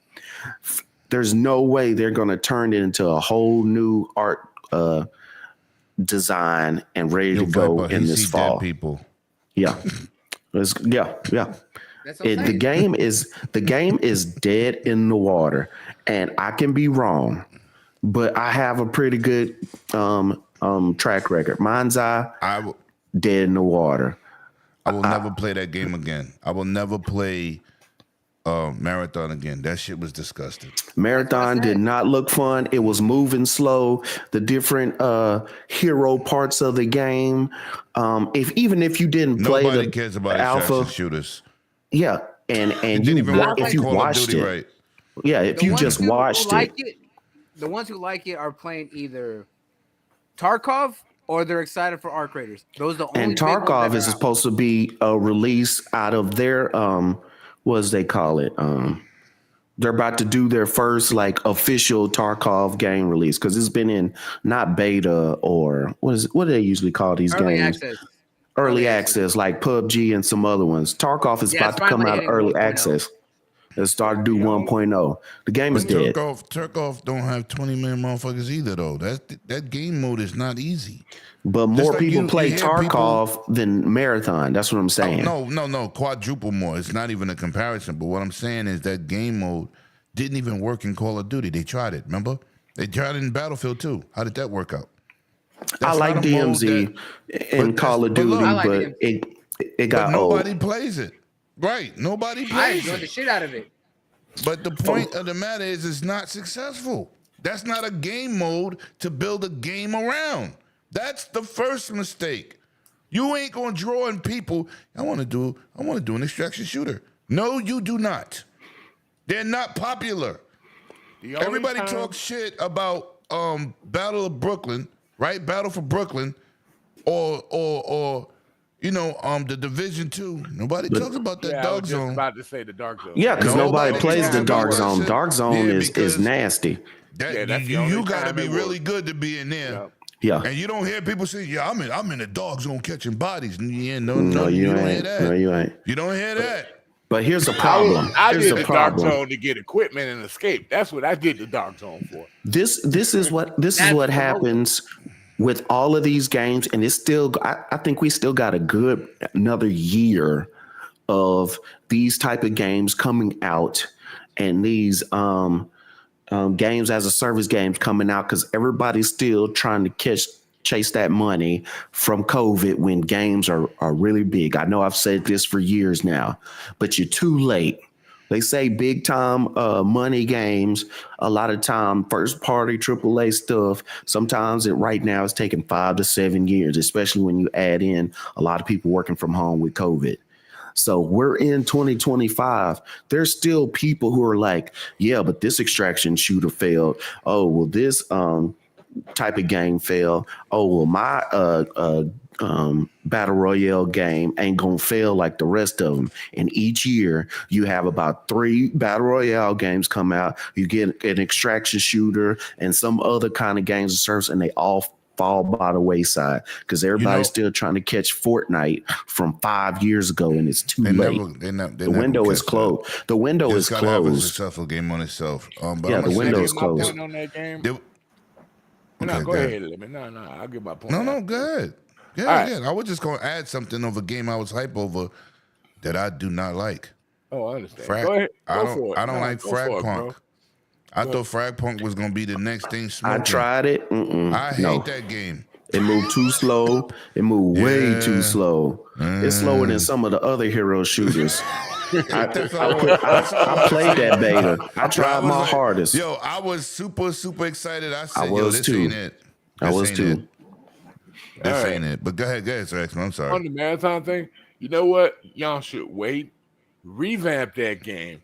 There's no way they're going to turn it into a whole new art design and ready to go in this fall. People. Yeah. Yeah. That's what I'm The game is dead in the water, and I can be wrong, but I have a pretty good track record. Mine's dead in the water. I will never play that game again. I will never play Marathon again. That shit was disgusting. Marathon did not look fun. It was moving slow. The different hero parts of the game. Even if you didn't play Nobody the cares about alpha extraction shooters. yeah, and Didn't you even work if on you Call of watched Duty it, right. yeah, if you just watched it. The ones who like it are playing either Tarkov or they're excited for Arc Raiders. Those are the only. And big ones Tarkov that is are out. supposed to be a release out of their what do they call it? They're about to do their first like official Tarkov game release because it's been in not beta or what do they usually call these Early games? access. Early access, like PUBG and some other ones. Tarkov is about to come out of early access. Let's start to do 1.0. The game is dead. Tarkov don't have 20 million motherfuckers either though. That game mode is not easy. But more like people you play hear Tarkov than Marathon. That's what I'm saying. No, quadruple more. It's not even a comparison. But what I'm saying is that game mode didn't even work in Call of Duty. They tried it, remember? They tried it in Battlefield too. How did that work out? I like DMZ in Call of Duty, but it got old. Nobody plays it. Right. Nobody I plays enjoyed the it. shit out of it. But the point of the matter is it's not successful. That's not a game mode to build a game around. That's the first mistake. You ain't gonna draw in people. I want to do an extraction shooter. No, you do not. They're not popular. The only Everybody time- talks shit about Battle of Brooklyn, right? Battle for Brooklyn, or the Division 2. Nobody talks about that Yeah, I Dark was just Zone. about to say the Dark Zone. Yeah, because nobody Nobody plays talks the about Dark that Zone. shit. Dark Zone Yeah, is because nasty. Yeah, that's the you only got to time be it really works. good to be in there. Yeah. Yeah. And you don't hear people say, "Yeah, I'm in the Dark Zone catching bodies." Yeah, No, you don't hear ain't. that. No, you ain't. You don't hear that. But here's the problem. I Here's did the the Dark problem. Zone to get equipment and escape. That's what I did the Dark Zone for. This is what That's happens with all of these games, and it's still. I think we still got a good another year of these type of games coming out, and these games as a service games coming out because everybody's still trying to chase that money from COVID when games are really big. I know I've said this for years now, but you're too late. They say big time money games, a lot of time first party AAA stuff. Sometimes right now it's taking 5 to 7 years, especially when you add in a lot of people working from home with COVID. So we're in 2025. There's still people who are like, yeah, but this extraction shooter failed. Oh, well, this type of game failed. Oh, well, my battle royale game ain't gonna fail like the rest of them. And each year you have about 3 battle royale games come out. You get an extraction shooter and some other kind of games of service, and they all fall by the wayside because everybody's still trying to catch Fortnite from 5 years ago, and it's too late. The window is closed. The window is It's gotta have a closed. successful game on itself. But Yeah, I'm the gonna say window this. is My closed. point on that game. There- No, Okay, go go ahead, Lemon. No, I'll get my point. No, out. good. Yeah, All right. yeah. I was just gonna add something of a game I was hype over that I do not like. Oh, I understand. Frag, Go ahead. I Go don't. for it. I don't No, like go for Frag it, Punk. bro. I thought Frag Punk was gonna be the next thing. I Smoking. tried it. I hate No. that game. It moved too slow. It moved way too slow. It's slower than some of the other hero shooters. I played that beta. I tried was my like- hardest. Yo, I was super excited. I said, was "Yo, this too. ain't it. I This was ain't too. it. This All right. ain't it." But go ahead, Sir X-Man. I'm On sorry. the marathon thing, you know what? Y'all should wait, revamp that game.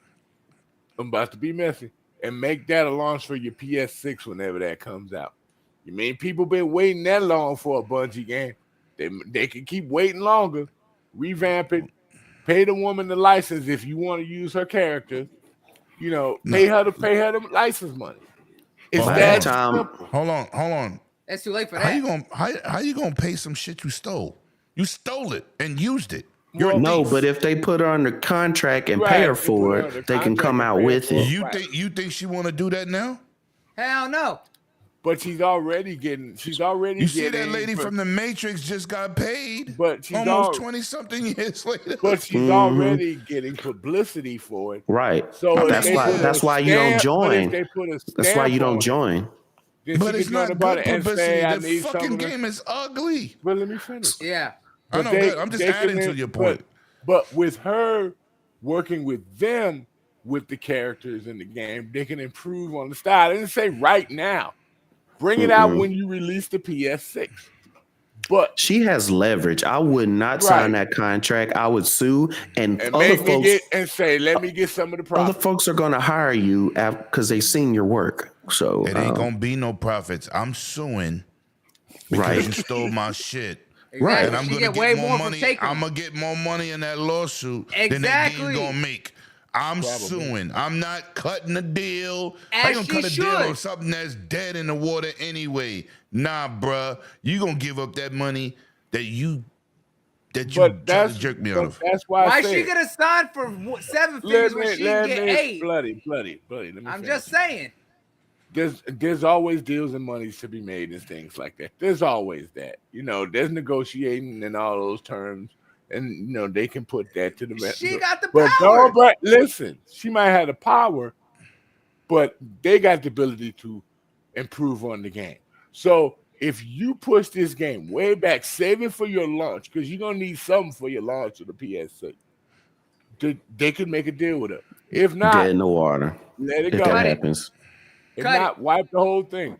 I'm about to be messy, and make that a launch for your PS6 whenever that comes out. You mean people been waiting that long for a Bungie game? They can keep waiting longer. Revamp it. Pay the woman the license if you want to use her character. You know, pay her the license money. It's Well, that time- simple. Hold on. It's too late for How that. you gonna pay some shit you stole? You stole it and used it. You're a Well, No, thief. but if they put her under contract and Right, pay her they put for her under it, they can contract come and out pay her with for it. it. You think she want to do that now? Hell no. But she's already getting. You see that lady from the Matrix just got paid, But she's almost 20-something years later. But she's already getting publicity for it. Right. So if That's they why. put a That's why you don't stamp- but if join. they put a That's why stamp you don't on it, join. then But she it's can go not about good it and publicity. say, I The need fucking some of game is ugly. But let me finish. Yeah. I But know, they- good. I'm just they adding can to then- your point. But with her working with them, with the characters in the game, they can improve on the style. I didn't say right now. Bring it out when you release the PS6. But She has leverage. I would not sign Right. that contract. I would sue, and other make me folks. get and say, let me get some of the Other profit. folks are going to hire you because they seen your work. So It ain't gonna be no profits. I'm suing because right. you stole my shit. Right. And I'm She gonna get get way more more from money. taking I'm them. gonna get more money in that lawsuit than that game Exactly. gonna make. I'm suing. I'm not cutting a deal. How As you she gonna cut a deal should. on something that's dead in the water anyway? Nah, bruh. You gonna give up that money that you But tried to that's jerk me out but of. that's why. Why I said, she gonna sign for 7 figures when she let get me- 8? bloody. Let me I'm finish. just saying. There's always deals and monies to be made and things like that. There's always that. You know, there's negotiating and all those terms, and you know they can put that to the She got the But power. don't. But listen, she might have the power, but they got the ability to improve on the game. So if you push this game way back, save it for your launch because you're gonna need something for your launch of the PS6. They could make a deal with her. If not, Dead in the water. let it If go. that happens. If Cut not, wipe the whole thing.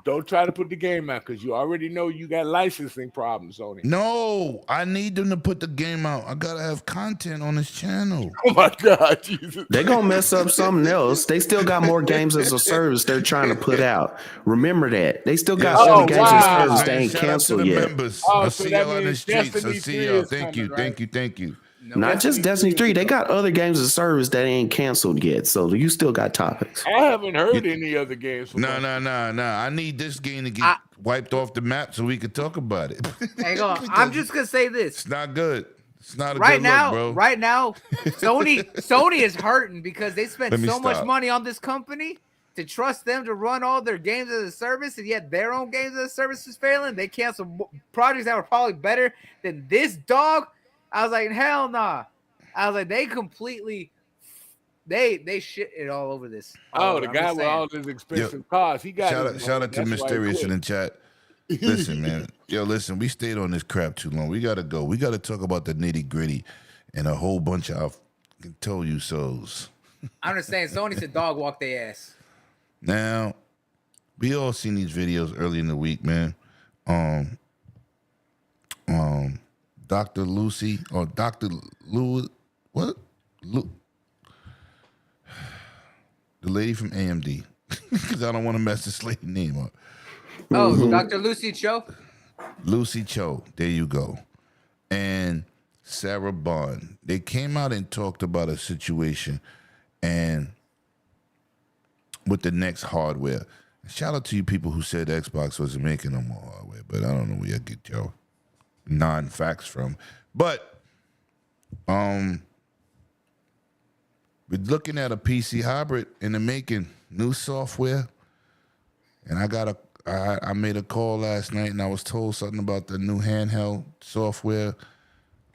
Don't try to put the game out because you already know you got licensing problems on it. No, I need them to put the game out. I gotta have content on this channel. Oh my God, Jesus! They're gonna mess up something else. They still got more games as a service they're trying to put out. Remember that. They still got Oh, other games as a wow. service they Man, ain't shout out to canceled the yet. members. Oh, I so see that y'all in the means streets. I Destiny see 3 y'all. is Thank you, coming, thank you, thank you. Not just Destiny 3. They got other games as a service that ain't canceled yet. So you still got topics. I haven't heard any other games. From No. them. I need this game to get wiped off the map so we can talk about it. Hang on. I'm just gonna say this. It's not good. It's not a Right good now, look, bro. right now, Sony is hurting because they spent Let me so much stop. money on this company to trust them to run all their games as a service, and yet their own games as a service is failing. They canceled projects that were probably better than this dog. I was like, hell nah. I was like, they completely, they shit it all over this. Oh, the I'm guy just with saying. all his expensive cars. He got Shout out to Mysterious in the chat. Listen, man. Yo, listen, we stayed on this crap too long. We gotta go. We gotta talk about the nitty gritty and a whole bunch of I told you so's. I'm just saying, Sony said dog walk their ass. Now, we all seen these videos early in the week, man. Dr. Lucy or Dr. Lou, what? The lady from AMD, because I don't want to mess this lady name up. Oh, Dr. Lucy Cho. Lucy Cho, there you go. And Sarah Bond. They came out and talked about a situation and with the next hardware. Shout out to you people who said Xbox wasn't making no more hardware, but I don't know where you get your non-facts from. But we're looking at a PC hybrid in the making, new software. And I made a call last night and I was told something about the new handheld software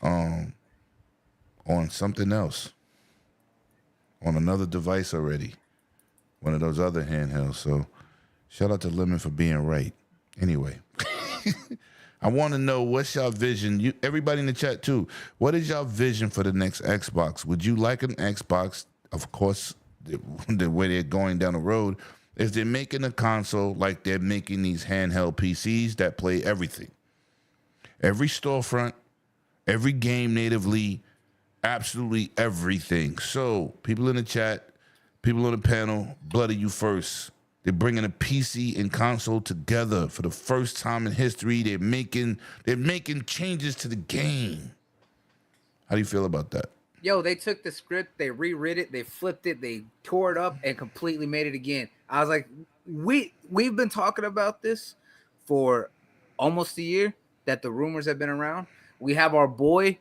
on something else. On another device already. One of those other handhelds. So shout out to Lemon for being right. Anyway. I want to know what's your vision. Everybody in the chat too. What is your vision for the next Xbox? Would you like an Xbox? Of course, the way they're going down the road, if they're making a console like they're making these handheld PCs that play everything. Every storefront, every game natively, absolutely everything. So, people in the chat, people on the panel, bloody you first. They're bringing a PC and console together for the first time in history. They're making changes to the game. How do you feel about that? Yo, they took the script, they rewrote it, they flipped it, they tore it up, and completely made it again. I was like, we've been talking about this for almost a year, that the rumors have been around. We have our boy,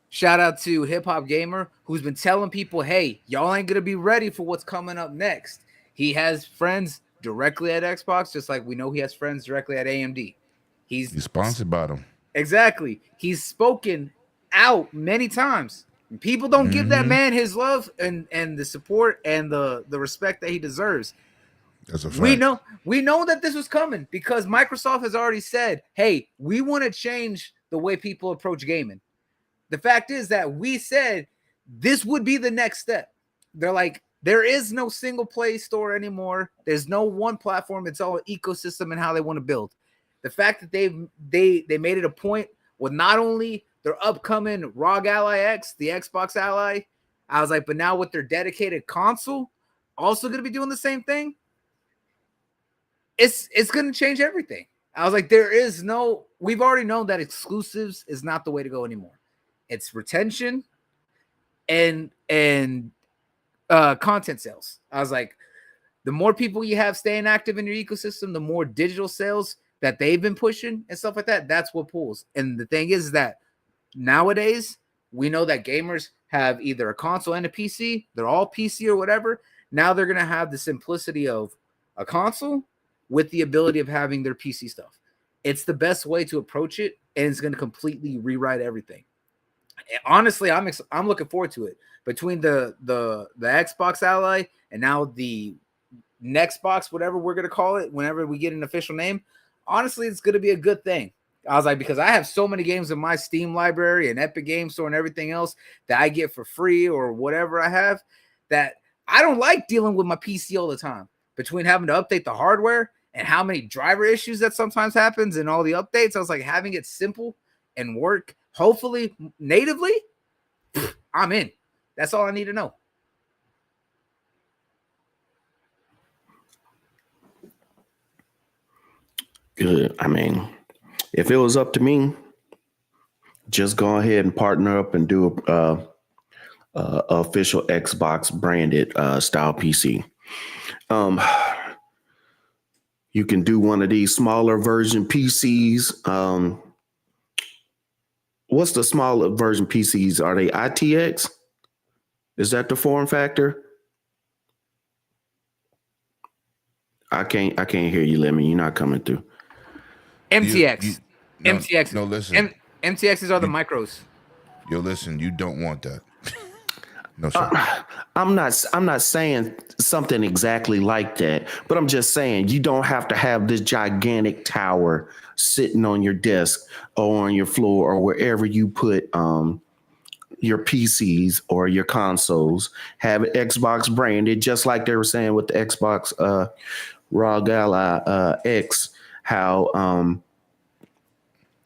shout out to Hip Hop Gamer, who's been telling people, hey, y'all ain't gonna be ready for what's coming up next. He has friends directly at Xbox, just like we know he has friends directly at AMD. He's sponsored by them. Exactly. He's spoken out many times. People don't give that man his love and the support and the respect that he deserves. That's a fact. We know that this was coming because Microsoft has already said, hey, we want to change the way people approach gaming. The fact is that we said this would be the next step. They're like, there is no single play store anymore. There's no one platform. It's all an ecosystem and how they want to build. The fact that they made it a point with not only their upcoming ROG Ally X, the Xbox Ally, I was like, but now with their dedicated console, also going to be doing the same thing. It's going to change everything. I was like, we've already known that exclusives is not the way to go anymore. It's retention and content sales. I was like, the more people you have staying active in your ecosystem, the more digital sales that they've been pushing and stuff like that. That's what pulls. And the thing is that nowadays we know that gamers have either a console and a PC. They're all PC or whatever. Now they're going to have the simplicity of a console with the ability of having their PC stuff. It's the best way to approach it, and it's going to completely rewrite everything. Honestly, I'm looking forward to it. Between the Xbox Ally and now the Nextbox, whatever we're gonna call it, whenever we get an official name, honestly, it's gonna be a good thing. I was like, because I have so many games in my Steam library and Epic Game Store and everything else that I get for free or whatever I have, that I don't like dealing with my PC all the time. Between having to update the hardware and how many driver issues that sometimes happens and all the updates. I was like, having it simple and work, hopefully natively, I'm in. That's all I need to know. Good. I mean, if it was up to me, just go ahead and partner up and do a official Xbox branded style PC. You can do one of these smaller version PCs. What's the smaller version PCs? Are they ITX? Is that the form factor? I can't hear you, Lemmy. You're not coming through. MTX. No, MTX. No, listen. MTXs are the micros. Yo, listen. You don't want that. No, sir. I'm not saying something exactly like that, but I'm just saying you don't have to have this gigantic tower sitting on your desk or on your floor or wherever you put your PCs or your consoles. Have it Xbox branded, just like they were saying with the Xbox ROG Ally X, how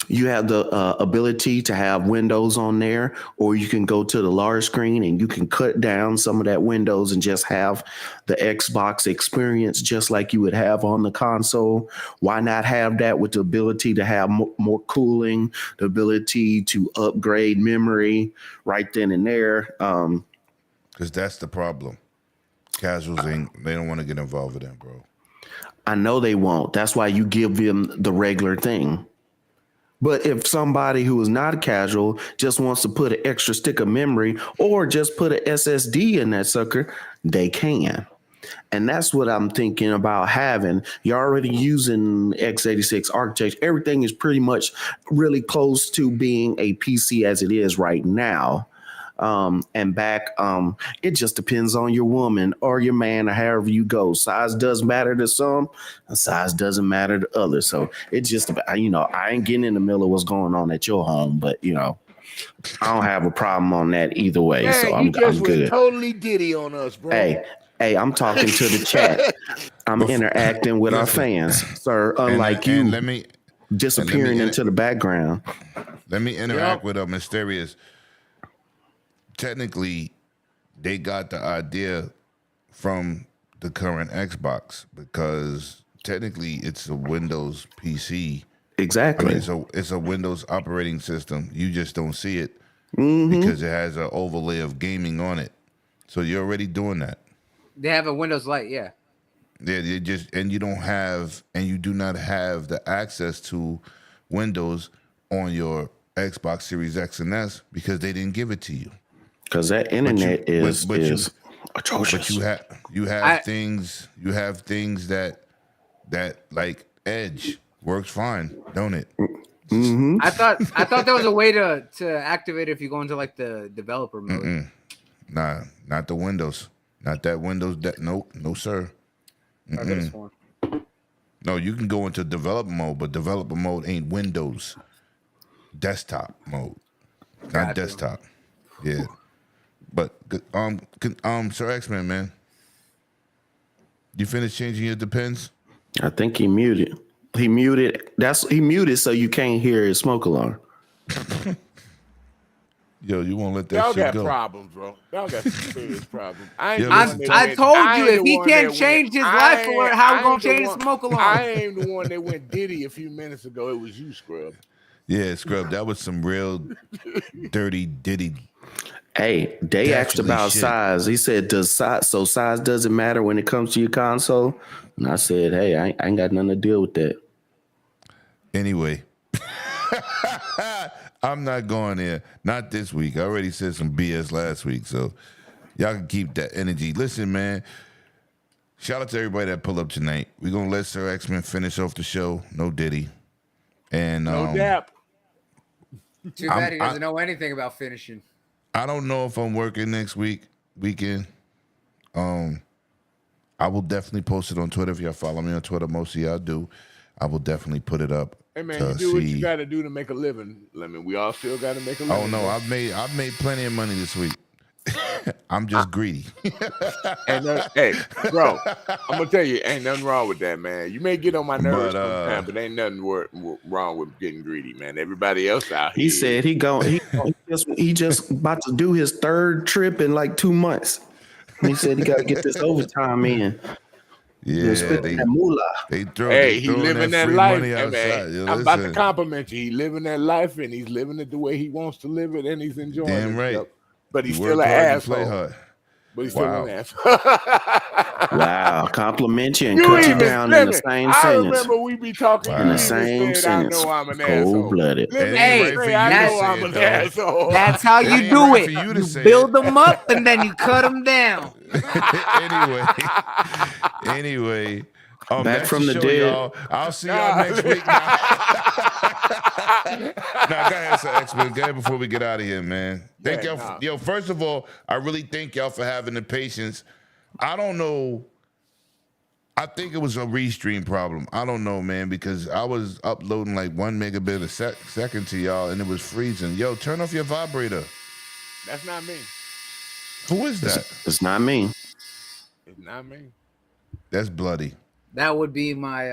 you have the ability to have windows on there, or you can go to the large screen and you can cut down some of that windows and just have the Xbox experience just like you would have on the console. Why not have that with the ability to have more cooling, the ability to upgrade memory right then and there? Because that's the problem. Casuals they don't want to get involved with that, bro. I know they won't. That's why you give them the regular thing. But if somebody who is not a casual just wants to put an extra stick of memory or just put an SSD in that sucker, they can. And that's what I'm thinking about having. You're already using x86 architecture. Everything is pretty much really close to being a PC as it is right now. And back, it just depends on your woman or your man or however you go. Size does matter to some, and size doesn't matter to others. So it's just, I ain't getting in the middle of what's going on at your home, but I don't have a problem on that either way. Man, so I'm good. Went totally Diddy on us, bro. Hey, I'm talking to the chat. I'm interacting with our fans, sir. Unlike you, and let me disappearing into the background. Let me interact with Mysterious. Technically, they got the idea from the current Xbox because technically it's a Windows PC. Exactly. I mean, it's a Windows operating system. You just don't see it because it has an overlay of gaming on it. So you're already doing that. They have a Windows Lite, yeah. Yeah, you do not have the access to Windows on your Xbox Series X and S because they didn't give it to you. Because that internet is atrocious. But you have things that like Edge works fine, don't it? Mm-hmm. I thought there was a way to activate it if you go into like the developer mode. Nah, not the Windows. Not that Windows. No, sir. No, you can go into developer mode, but developer mode ain't Windows. Desktop mode, not desktop. Yeah. But Sir X-Men, man, you finished changing your depends? I think he muted. He muted so you can't hear his smoke alarm. Yo, you won't let that Y'all shit got go. problems, bro. Y'all got some serious problems. I told you if he can't change his life alert, how we gonna change the smoke alarm? I ain't the one that went Diddy a few minutes ago. It was you, Scrub. Yeah, Scrub, that was some real dirty Diddy. Hey, they asked about size. He said, "Does size doesn't matter when it comes to your console?" And I said, "Hey, I ain't got nothing to deal with that." Anyway, I'm not going there. Not this week. I already said some BS last week, so y'all can keep that energy. Listen, man. Shout out to everybody that pulled up tonight. We're gonna let Sir X-Men finish off the show. No Diddy. And no dap. Too bad he doesn't know anything about finishing. I don't know if I'm working next weekend. I will definitely post it on Twitter. If y'all follow me on Twitter, most of y'all do. I will definitely put it up. Hey man, you do what you got to do to make a living. We all still got to make a living. Oh no, I've made plenty of money this week. I'm just greedy. And hey, bro, I'm gonna tell you, ain't nothing wrong with that, man. You may get on my nerves sometimes, but ain't nothing wrong with getting greedy, man. Everybody else out here. He said he just about to do his third trip in like 2 months. He said he got to get this overtime in. Yeah, that moolah. they throw. Hey, they he living that free life, money hey, man. outside. Yo, I'm about to listen. compliment you. He living that life, and he's living it the way he wants to live it, and he's enjoying Damn it. right. But he's You still work an hard, you play asshole. hard. But he's still Wow. an asshole. Wow, compliment you and You cut you even down in the said it. same I sentence. remember we be talking. Wow. You In the even same said, sentence. I know I'm an asshole. Cold-blooded. Let me It ain't say, right for you I to know say I'm it, an though. asshole. That's how It you ain't do right it. for you to You say build it. them up and then you cut them down. Anyway, Back that's from the the show, dead. y'all. I'll see y'all next week. Now, go ahead, Sir X-Men. Go ahead before we get out of here, man. Thank Yeah, y'all. nah. Yo, first of all, I really thank y'all for having the patience. I don't know. I think it was a restream problem. I don't know, man, because I was uploading like 1 megabit a second to y'all, and it was freezing. Yo, turn off your vibrator. That's not me. Who is that? It's not me. It's not me. That's Bloody. That would be my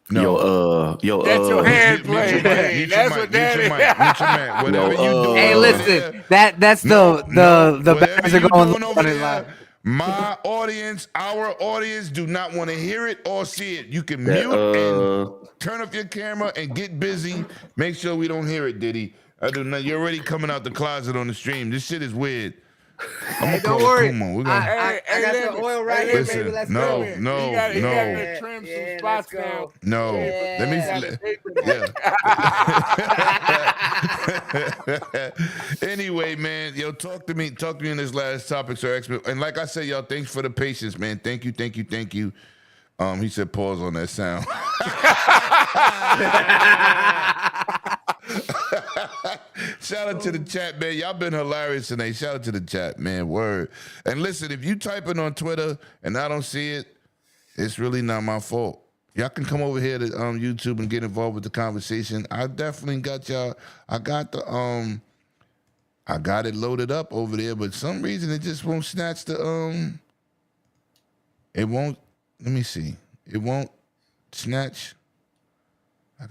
No. That's your hand Mute your playing. mic, Hey, mute your that's mic, what mute that your is. mic, mute your mic. Whatever you do. Hey, over listen, there- that's No, the whatever bands are you going doing over on it there, live. my audience, our audience do not want to hear it or see it. You can That, mute and turn off your camera and get busy. Make sure we don't hear it, Diddy. I do not. You're already coming out the closet on the stream. This shit is weird. I'm Hey, gonna don't call worry. Kuma. We're gonna I got the oil right here, Listen, baby. Let's no, go. no, He got no. to trim some Yeah, spots let's down. go. No. Yeah, Let me. Yeah. Anyway, man, yo, talk to me in this last topic, Sir X. And like I said, y'all, thanks for the patience, man. Thank you. He said pause on that sound. Shout out to the chat, man. Y'all been hilarious tonight. Shout out to the chat, man. Word. And listen, if you type it on Twitter and I don't see it, it's really not my fault. Y'all can come over here to YouTube and get involved with the conversation. I definitely got y'all. I got it loaded up over there, but some reason it just won't snatch the It won't. Let me see. It won't snatch.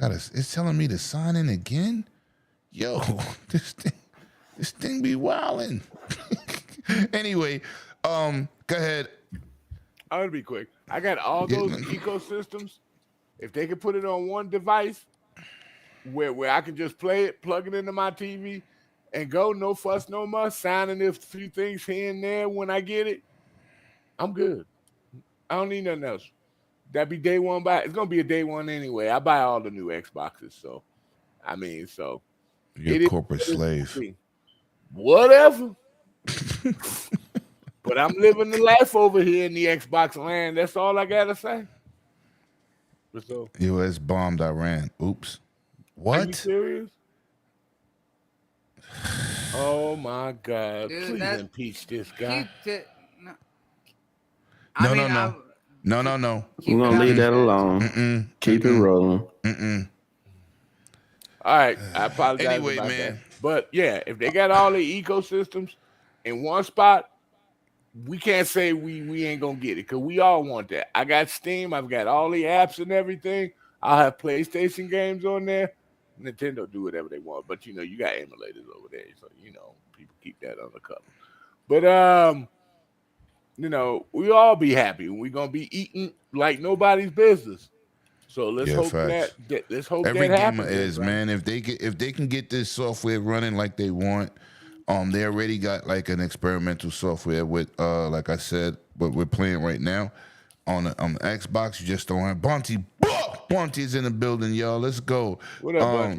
It's telling me to sign in again. Yo, this thing be wildin'. Anyway, go ahead. I'm gonna be quick. I got all Yeah, those man. ecosystems. If they could put it on one device where I can just play it, plug it into my TV, and go, no fuss, no muss, signing a few things here and there when I get it, I'm good. I don't need nothing else. That'd be day one buy. It's gonna be a day one anyway. I buy all the new Xboxes, so I mean, so You're it a is corporate what it slave. is. Whatever. But I'm living the life over here in the Xbox land. That's all I gotta say. So, U.S. bombed Iran. Oops. are you What? serious? Oh my God! Dude, Please that- impeach this guy. Keep it. No. No. Keep We're it gonna out leave of that chat. alone. Keep it rolling. All right, I apologize Anyway, about man. that. But yeah, if they got all the ecosystems in one spot, we can't say we ain't gonna get it because we all want that. I got Steam, I've got all the apps and everything. I'll have PlayStation games on there. Nintendo do whatever they want, but you know, you got emulators over there, so you know, people keep that under cover. But you know, we all be happy and we're gonna be eating like nobody's business. So let's Yeah, hope facts. let's hope Every that gamer happens. is, right? man. If they can get this software running like they want, they already got like an experimental software with like I said, what we're playing right now on the Xbox. You just don't have Bunty. Bunty's in the building, y'all. Let's go. What up,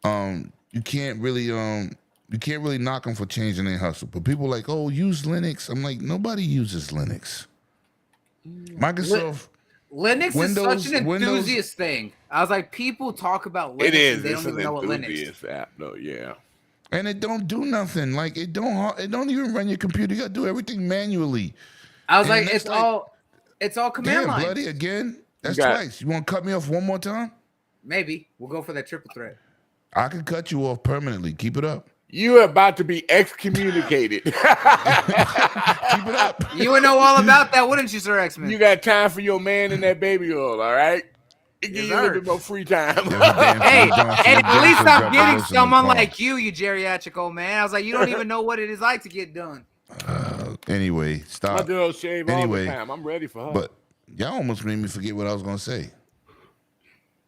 Bunty? You can't really knock them for changing their hustle. But people like, oh, use Linux. I'm like, nobody uses Linux. Microsoft. Linux Windows- is such an Windows- enthusiast thing. I was like, people talk about Linux It is. and they It's don't an even know what Linux is. enthusiast app, though. Yeah. And it don't do nothing. Like it don't even run your computer. You gotta do everything manually. I was And like, that's it's all command Damn, line. Bloody, again? That's got- twice. You want to cut me off one more time? Maybe we'll go for that triple threat. I can cut you off permanently. Keep it up. You are about to be excommunicated. Keep it up. You would know all about that, wouldn't you, Sir X-Men? You got time for your man and that baby oil, all right? It give Yes, you a little sir. bit more free time. Hey, at least I'm getting someone like like you geriatric old man. I was like, you don't even know what it is like to get done. Anyway, My stop. girl shave all Anyway, the time. I'm ready for her. But y'all almost made me forget what I was gonna say.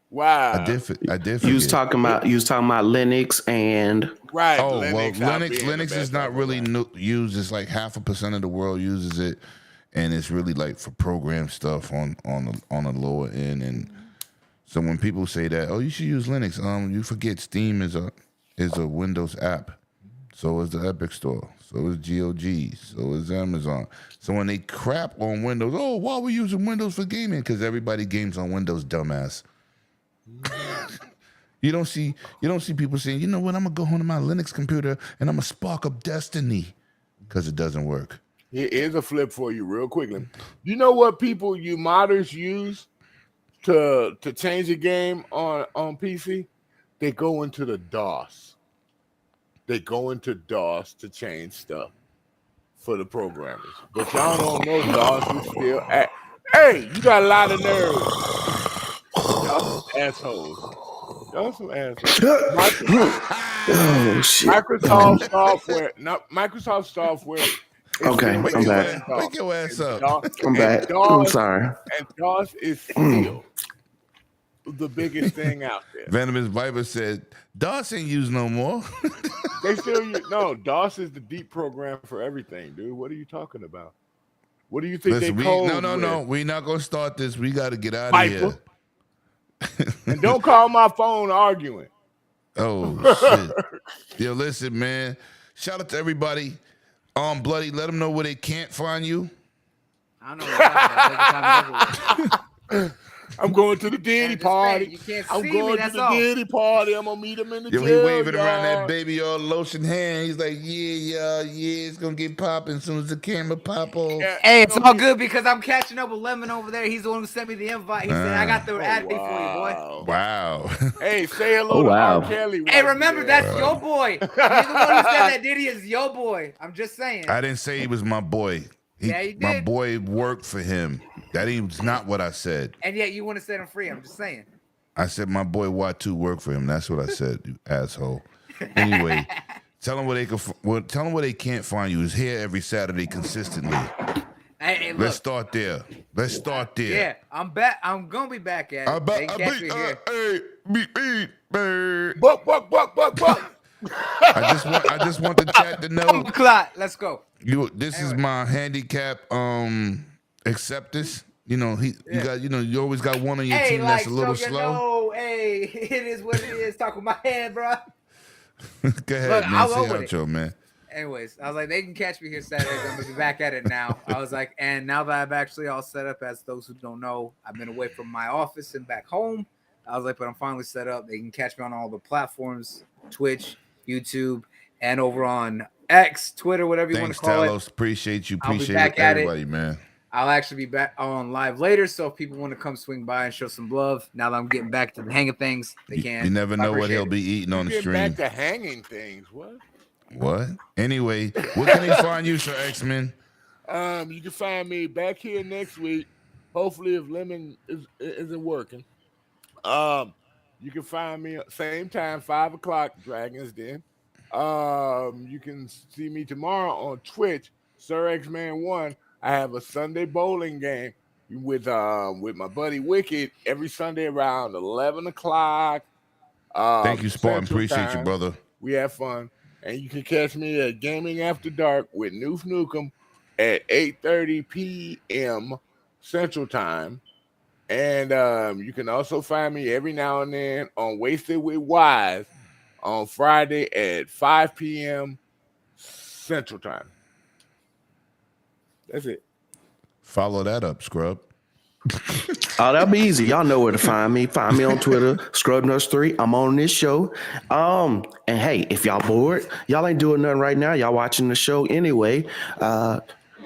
wow. I did forget. You was talking about Linux and Right. Oh well, out being the Linux best is not ever, really man. used. It's like 0.5% of the world uses it, and it's really like for program stuff on the lower end. And so when people say that, oh, you should use Linux, you forget Steam is a Windows app. So is the Epic Store. So is GOG. So is Amazon. So when they crap on Windows, oh, why are we using Windows for gaming? Because everybody games on Windows, dumbass. You don't see people saying, you know what, I'm gonna go home to my Linux computer and I'm gonna spark up Destiny because it doesn't work. Here's a flip for you real quickly. You know what you modders use to change the game on PC? They go into the DOS. They go into DOS to change stuff for the programmers. But y'all don't know DOS is still hey, you got a lot of nerves. Y'all some assholes. Y'all some assholes. oh shit. Microsoft software. Okay, I'm back. Wake your ass up. I'm back. I'm sorry. And DOS is still the biggest thing out there. Venomous Viper said, DOS ain't used no more. They still use DOS is the deep program for everything, dude. What are you talking about? What do you think Listen, they code no. We're not gonna start this. We gotta get out of here. And don't call my phone arguing. Oh shit. Yo, listen, man. Shout out to everybody. Bloody, let them know where they can't find you. I don't know what you're talking about. I'm going to the Diddy just party. saying, you can't I'm see going me, to that's the all. Diddy party. I'm gonna meet him in the Yo, he jail waving around that yard. baby all lotion hand. He's like, yeah, it's gonna get popping as soon as the camera pop off. Yeah, Hey, it's all good because I'm catching up with Lemon over there. He's the one who sent me the invite. He said, I got the ad for you, boy. Wow. Hey, say hello Oh, to wow. R. Kelly. Hey, right remember, there. that's your boy. You're the one who said that Diddy is your boy. I'm just saying. I didn't say he was my boy. Yeah, you My did. boy worked for him. That was not what I said. And yet you want to set him free. I'm just saying. I said my boy Watu worked for him. That's what I said, you asshole. Anyway, tell them where they tell them where they can't find you. Is here every Saturday consistently. Hey, look. Let's start there. Yeah, I'm back. I'm gonna be back at it. They can catch me here. Buck. I just want the chat to know Clot, let's go. this is my handicap acceptance. You know, you always got one on your Hey, team like, that's a little so you slow. know, hey, it is what it is. Talk with my head, bro. Go ahead, Look, man. I'll Say roll with it. outro, man. Anyways, I was like, they can catch me here Saturday. I'm gonna be back at it now. I was like, and now that I've actually all set up, as those who don't know, I've been away from my office and back home. I was like, but I'm finally set up. They can catch me on all the platforms: Twitch, YouTube, and over on X, Twitter, whatever you want Thanks, to call Talos. it. Appreciate you. I'll be Appreciate back at it. everybody, man. I'll actually be back on live later. So if people want to come swing by and show some love, now that I'm getting back to the hang of things, they can. You never I know what appreciate he'll it. be eating on the Get stream. back to hanging things. What? Anyway, where can they find you, Sir X-Men? You can find me back here next week. Hopefully, if Lemon isn't working, you can find me same time, 5:00, Dragons Den. You can see me tomorrow on Twitch, Sir X-Man 1. I have a Sunday bowling game with my buddy Wicked every Sunday around 11:00. Thank you, Spartan. Central Appreciate you, Time. brother. We have fun. And you can catch me at Gaming After Dark with Noof Nukem at 8:30 p.m. Central Time. And you can also find me every now and then on Wasted with Wise on Friday at 5 p.m. Central Time. That's it. Follow that up, Scrub. Oh, that'll be easy. Y'all know where to find me. Find me on Twitter, ScrubNurse3. I'm on this show. And hey, if y'all bored, y'all ain't doing nothing right now. Y'all watching the show anyway.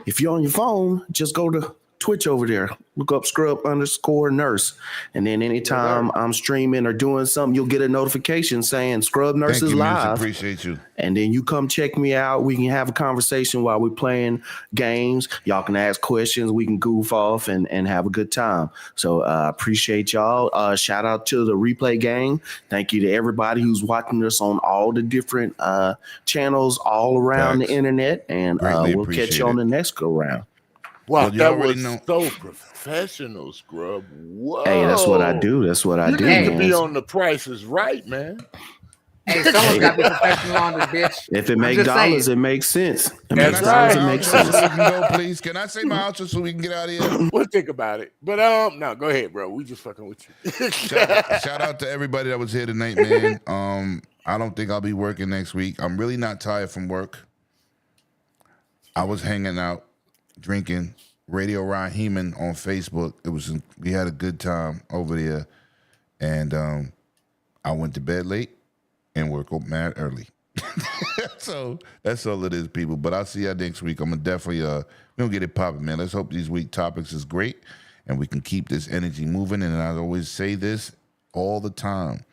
If you're on your phone, just go to Twitch over there. Look up Scrub_Nurse. And then anytime I'm streaming or doing something, you'll get a notification saying Scrub Nurse Thank is you, Miz. live. Appreciate you. And then you come check me out. We can have a conversation while we're playing games. Y'all can ask questions. We can goof off and have a good time. So appreciate y'all. Shout out to the replay gang. Thank you to everybody who's watching us on all the different channels all around Facts. the internet. And Greatly we'll catch appreciate you on it. the next go round. Wow, Well, you that already was know. so professional, Scrub. Whoa. Hey, that's what I do. That's what I You do. need to man. be on The Price is Right, man. Hey, someone's got to be professional on this bitch. If it I'm makes just dollars, saying. it makes sense. It Can makes That's I say dollars, right. it my makes outro so sense. we can go, please? Can I say my outro so we can get out of here? We'll think about it. But no, go ahead, bro. We just fucking with you. Shout out to everybody that was here tonight, man. I don't think I'll be working next week. I'm really not tired from work. I was hanging out, drinking Radio Raheeman on Facebook. We had a good time over there, and I went to bed late and woke up mad early. So that's all it is, people. But I'll see y'all next week. I'm gonna definitely we gonna get it popping, man. Let's hope these week topics is great and we can keep this energy moving. And I always say this all the time: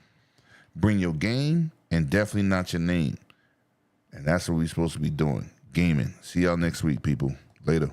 bring your game and definitely not your name. And that's what we're supposed to be doing. Gaming. See y'all next week, people. Later.